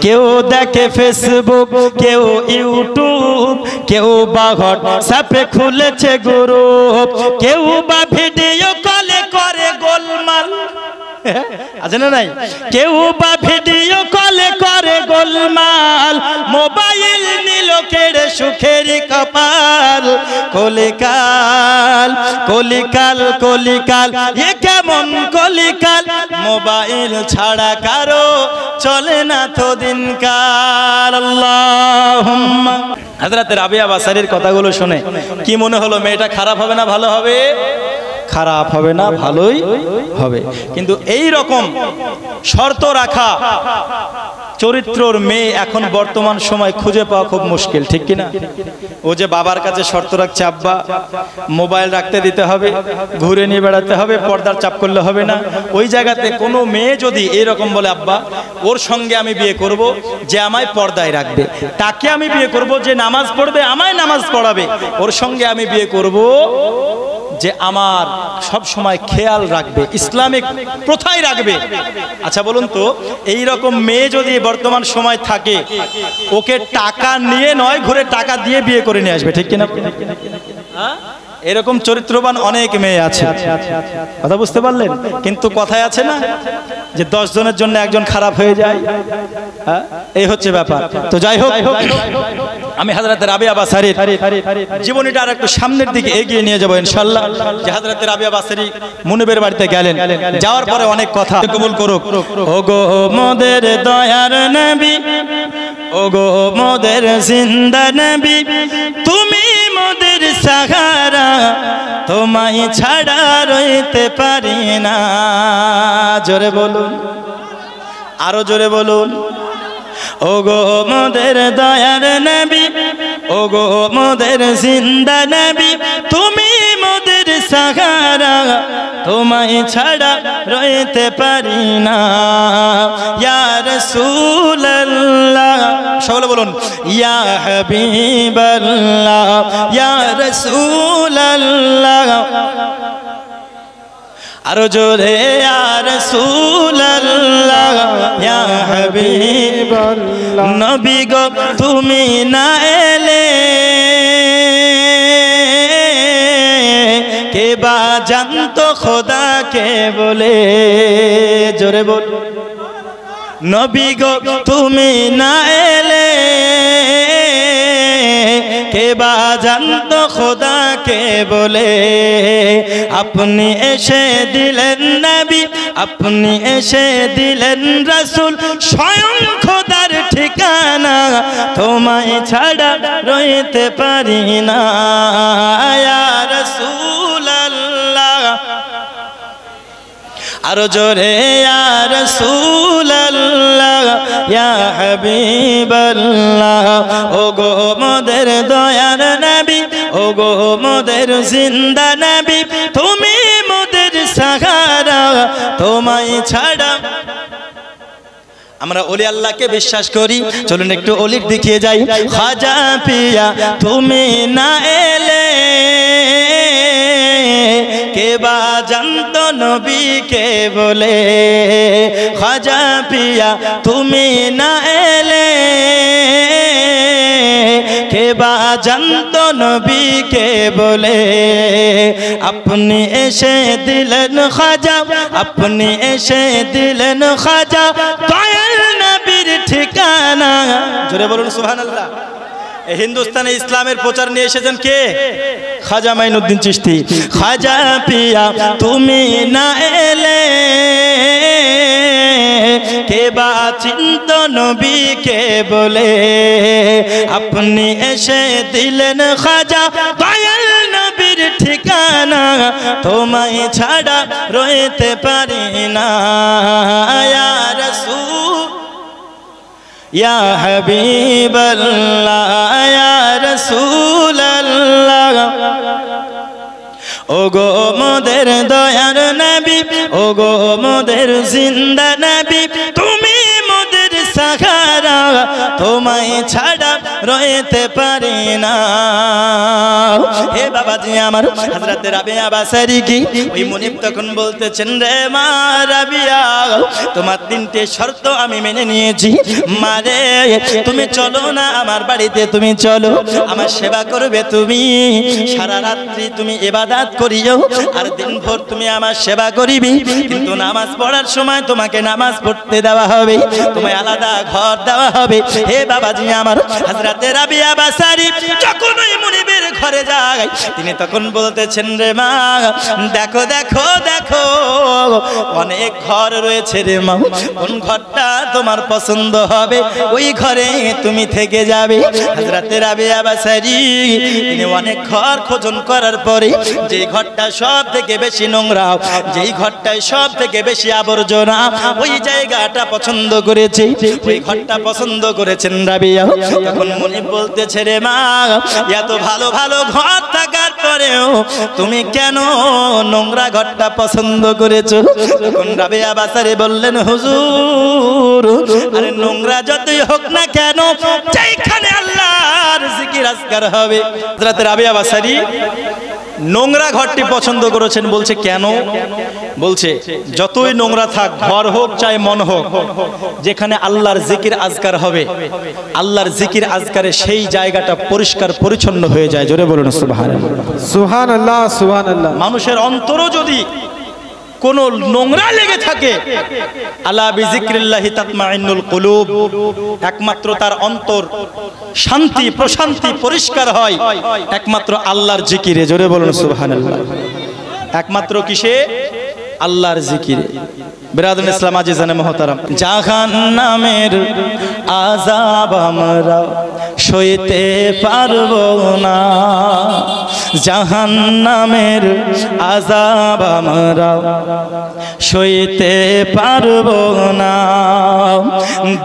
কেউ দেখে ফেসবুক, কেউ ইউটিউব, কেউ বা হোয়াটসঅ্যাপে খুলেছে গ্রুপ, কেউ বা ভিডিও কলে করে গোলমাল, আছে না? নাই। কেউ বা ভিডিও কলে করে গোলমাল, মোবাইল নিল কেড়ে সুখের কপাল, কলিকাল কলিকাল কলিকাল এ কেমন কলিকাল, মোবাইল ছাড়া কারো চলে না তো দিনকাল। আল্লাহুম্মা। হযরত রাবিয়া বাসারীর কথাগুলো শুনে কি মনে হলো, মেয়েটা খারাপ হবে না ভালো হবে? খারাপ হবে না, ভালোই হবে। কিন্তু এই রকম শর্ত রাখা চরিত্রর মেয়ে এখন বর্তমান সময় খুঁজে পাওয়া খুব মুশকিল, ঠিক কিনা? ও যে বাবার কাছে শর্ত রাখছে, আব্বা মোবাইল রাখতে দিতে হবে, ঘুরে নিয়ে বেড়াতে হবে, পর্দার চাপ করলে হবে না, ওই জায়গাতে কোনো মেয়ে যদি এরকম বলে, আব্বা ওর সঙ্গে আমি বিয়ে করব যে আমায় পর্দায় রাখবে, তাকে আমি বিয়ে করব যে নামাজ পড়বে, আমায় নামাজ পড়াবে, ওর সঙ্গে আমি বিয়ে করব যে আমার সব সময় খেয়াল রাখবে, ইসলামিক প্রথায় রাখবে। আচ্ছা বলুন তো, এই রকম মেয়ে যদি বর্তমান সময় থাকে, ওকে টাকা নিয়ে নয়, ঘুরে টাকা দিয়ে বিয়ে করে নিয়ে আসবে, ঠিক কিনা? এরকম চরিত্রবান অনেক মেয়ে আছে, কথা বুঝতে পারলেন? কিন্তু কথায় আছে না যে 10 জনের জন্য একজন খারাপ হয়ে যায়, এই হচ্ছে ব্যাপার। তো যাই হোক, আমি হযরত রাবিয়া বাসারীর জীবনীটা আর একটু সামনের দিকে এগিয়ে নিয়ে যাবো ইনশাআল্লাহ। যে হযরত রাবিয়া বাসারী মুনিবের বাড়িতে গেলেন, যাওয়ার পরে অনেক কথা কবুল করুক। ওগো মোদের দয়ার নবী, ওগো মোদের জিন্দা নবী, তুমি মোদের সাহারা, তোমায় ছাড়া রইতে পারি না। জোরে বলুন, আরো জোরে বলুন। ওগো মোদের দয়ার নবী, ওগো মোদের জিন্দা নবী, তুমি মোদের সাহারা, তোমায় ছাড়া রইতে পারি না। ইয়া রাসূলুল্লাহ, সকলে বলুন ইয়া হাবিবাল্লাহ, ইয়া রাসূলুল্লাহ, আরো জোরে ইয়া রাসূলুল্লাহ, ইয়া হাবিবাল্লাহ। নবী গো তুমি না এলে কে বা জানতো খোদাকে বলে, জোরে বল। নবী গো তুমি না এলে কে বা জানতো খোদাকে বলে, আপনি এসে দিলেন নবী, আপনি এসে দিলেন রাসূল, স্বয়ং খোদার ঠিকানা, তোমায় ছাড়া রইতে পারি না। ইয়া রাসূলুল্লাহ, আরো জোরে ইয়া রাসূলুল্লাহ, ইয়া হাবিবাল্লাহ। ওগো মোদের দয়ার নবী, ওগো মোদের জিন্দা নবী তুমি মোদের সাহারা তোমায় ছাড়া আমরা ওলি আল্লাহকে বিশ্বাস করি চলুন একটু ওলির দিকে যাই খাজা পিয়া তুমি না এলে কে বা জানতো নবীকে বলে খাজা পিয়া তুমি না এলে কে বা জানতো নবীকে বলে আপনি এসে দিলেন খাজা আপনি এসে দিলেন খাজা দয়াল নবীর ঠিকানা জোরে বলুন সুবহানাল্লাহ হিন্দুস্তানে ইসলামের প্রচার নিয়ে এসেছেন কে খাজা মাইনুদ্দিন চিশতি খাজা পিয়া তুমি না এলে কে বা চিনতো নবীকে বলে আপনি এসে দিলেন খাজা দয়াল নবীর ঠিকানা তোমায় ছাড়া রইতে পারি না ইয়া রাসূল ইয়া হাবিবাল্লাহ ইয়া রাসূলুল্লাহ ওগো মোদের দয়ার নবী ওগো মোদের জিন্দা নবী তুমি মোদের সাহারা তোমায় ছাড়া রইতে পারি না হে বাবাজি আমার হযরত রাবিয়া বাসারি কি ওই মুনিব তখন বলতেছেন রে মা রাবিয়া তোমার তিনটে শর্ত আমি মেনে নিয়েছি মারে তুমি চলো না আমার বাড়িতে তুমি চলো আমার সেবা করবে তুমি সারা রাত্রি তুমি ইবাদত করিও আর দিনভর তুমি আমার সেবা করিবি কিন্তু নামাজ পড়ার সময় তোমাকে নামাজ পড়তে দেওয়া হবে তোমায় আলাদা ঘর দেওয়া হবে হে বাবাজি আমার হযরত রাবিয়া বাসারি যখন ওই মুনিবের ঘরে যায় তিনি তখন বলতেছেন রে মা দেখো দেখো দেখো অনেক ঘর রয়েছে রে মা কোন ঘরটা তোমার পছন্দ হবে ওই ঘরে তুমি থেকে যাবে হযরত রাবিয়া বাসারি তিনি অনেক ঘর খোঁজন করার পরে যে ঘরটা সব থেকে বেশি নোংরা যেই ঘরটায় সব থেকে বেশি আবর্জনা ওই জায়গাটা পছন্দ করেছে ওই ঘরটা পছন্দ করেছেন রাবিয়া তখন মুনিব বলতেছে রে মা এত ভালো ভালো ঘর থাকার পরেও তুমি কেন নোংরা ঘরটা পছন্দ করেছো তখন রাবিয়া বাসারি বললেন হুজুর আরে নোংরা যতই হোক না কেন যেখানে আল্লাহর জিকির আজকার হবে হযরত রাবিয়া বাসারি নোংরা ঘরটি পছন্দ করেছেন বলছে কেন বলছে যতই নোংরা থাক ঘর হোক চাই মন হোক যেখানে আল্লাহর জিকির আজকার হবে আল্লাহর জিকির আজকারে সেই জায়গাটা পরিষ্কার পরিচ্ছন্ন হয়ে যায় জোরে বলুন সুবহানাল্লাহ সুবহানাল্লাহ সুবহানাল্লাহ মানুষের অন্তরও যদি কোন নোংরা লেগে থাকে আলা বিজিক্রিল্লাহি তাতমাইন্নুল কুলুব একমাত্র তার অন্তর শান্তি প্রশান্তি পরিষ্কার হয় একমাত্র আল্লাহর জিকিরে জোরে বলুন সুবহানাল্লাহ একমাত্র কিসে আল্লাহর জিকিরে বিরাদুল ইসলাম আজিজানে মুহতারাম জাহান্নামের আযাব আমরা সইতে পারবো না জাহান্নামের আযাব আমরা সইতে পারবো না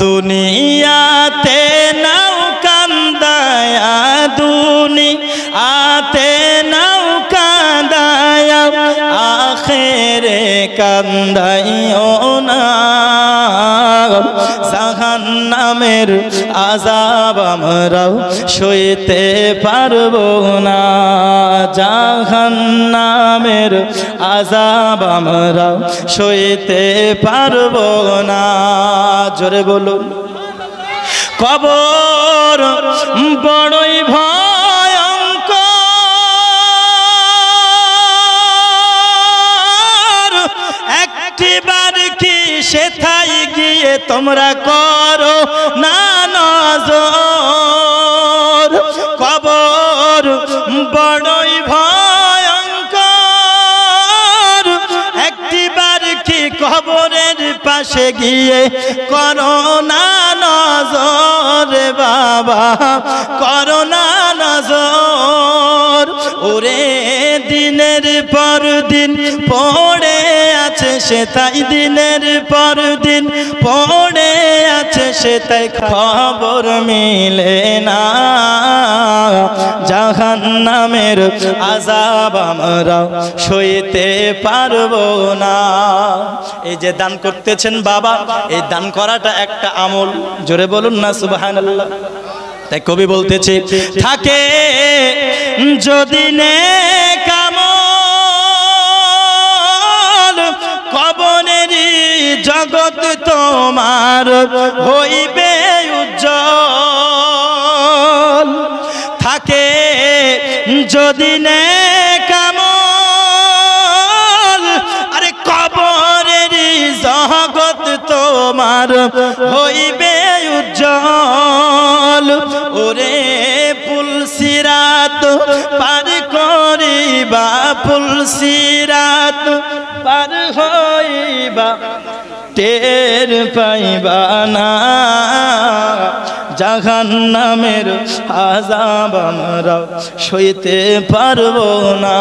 দুনিয়াতে নাও কান্দায়া দুনিয়াতে নাও কান্দায়া আখিরে কান্দাইও না জাহান্নামের আযাব আমরা সইতে পারবো না জাহান্নামের আযাব আমরা সইতে পারবো না জোরে বলুন কবর বড়ই ভয়ঙ্কর একটিবার কি সেথায় গিয়ে তোমরা করো না নজর কবর বড়ই ভয়ঙ্কর একটিবার কি কবরের পাশে গিয়ে করো না নজর বাবা করো না নজর ওরে দিনের পর দিন পড়ে আছে সে তাই দিনের পর দিন পড়ে আছে সে তাই খবর মিলে না জাহান্নামের আযাব আমরা সইতে পারবো না। এই যে দান করতেছেন বাবা, এই দান করাটা একটা আমল, জোরে বলুন না সুবহানাল্লাহ। তাই কবি বলতেছে, থাকে যদি নেক আমল কবরেরই জগৎ তোমার হইবে উজ্জ্বল। থাকে যদি নেক আমল আরে কবরেরই জগৎ তোমার হইবে উজ্জ্বল। ওরে পুলসিরাত পার করিবা, পুলসিরাত পার হইবা, টের পাইবা না জাহান্নামের আযাব আমরা সইতে পারবো না।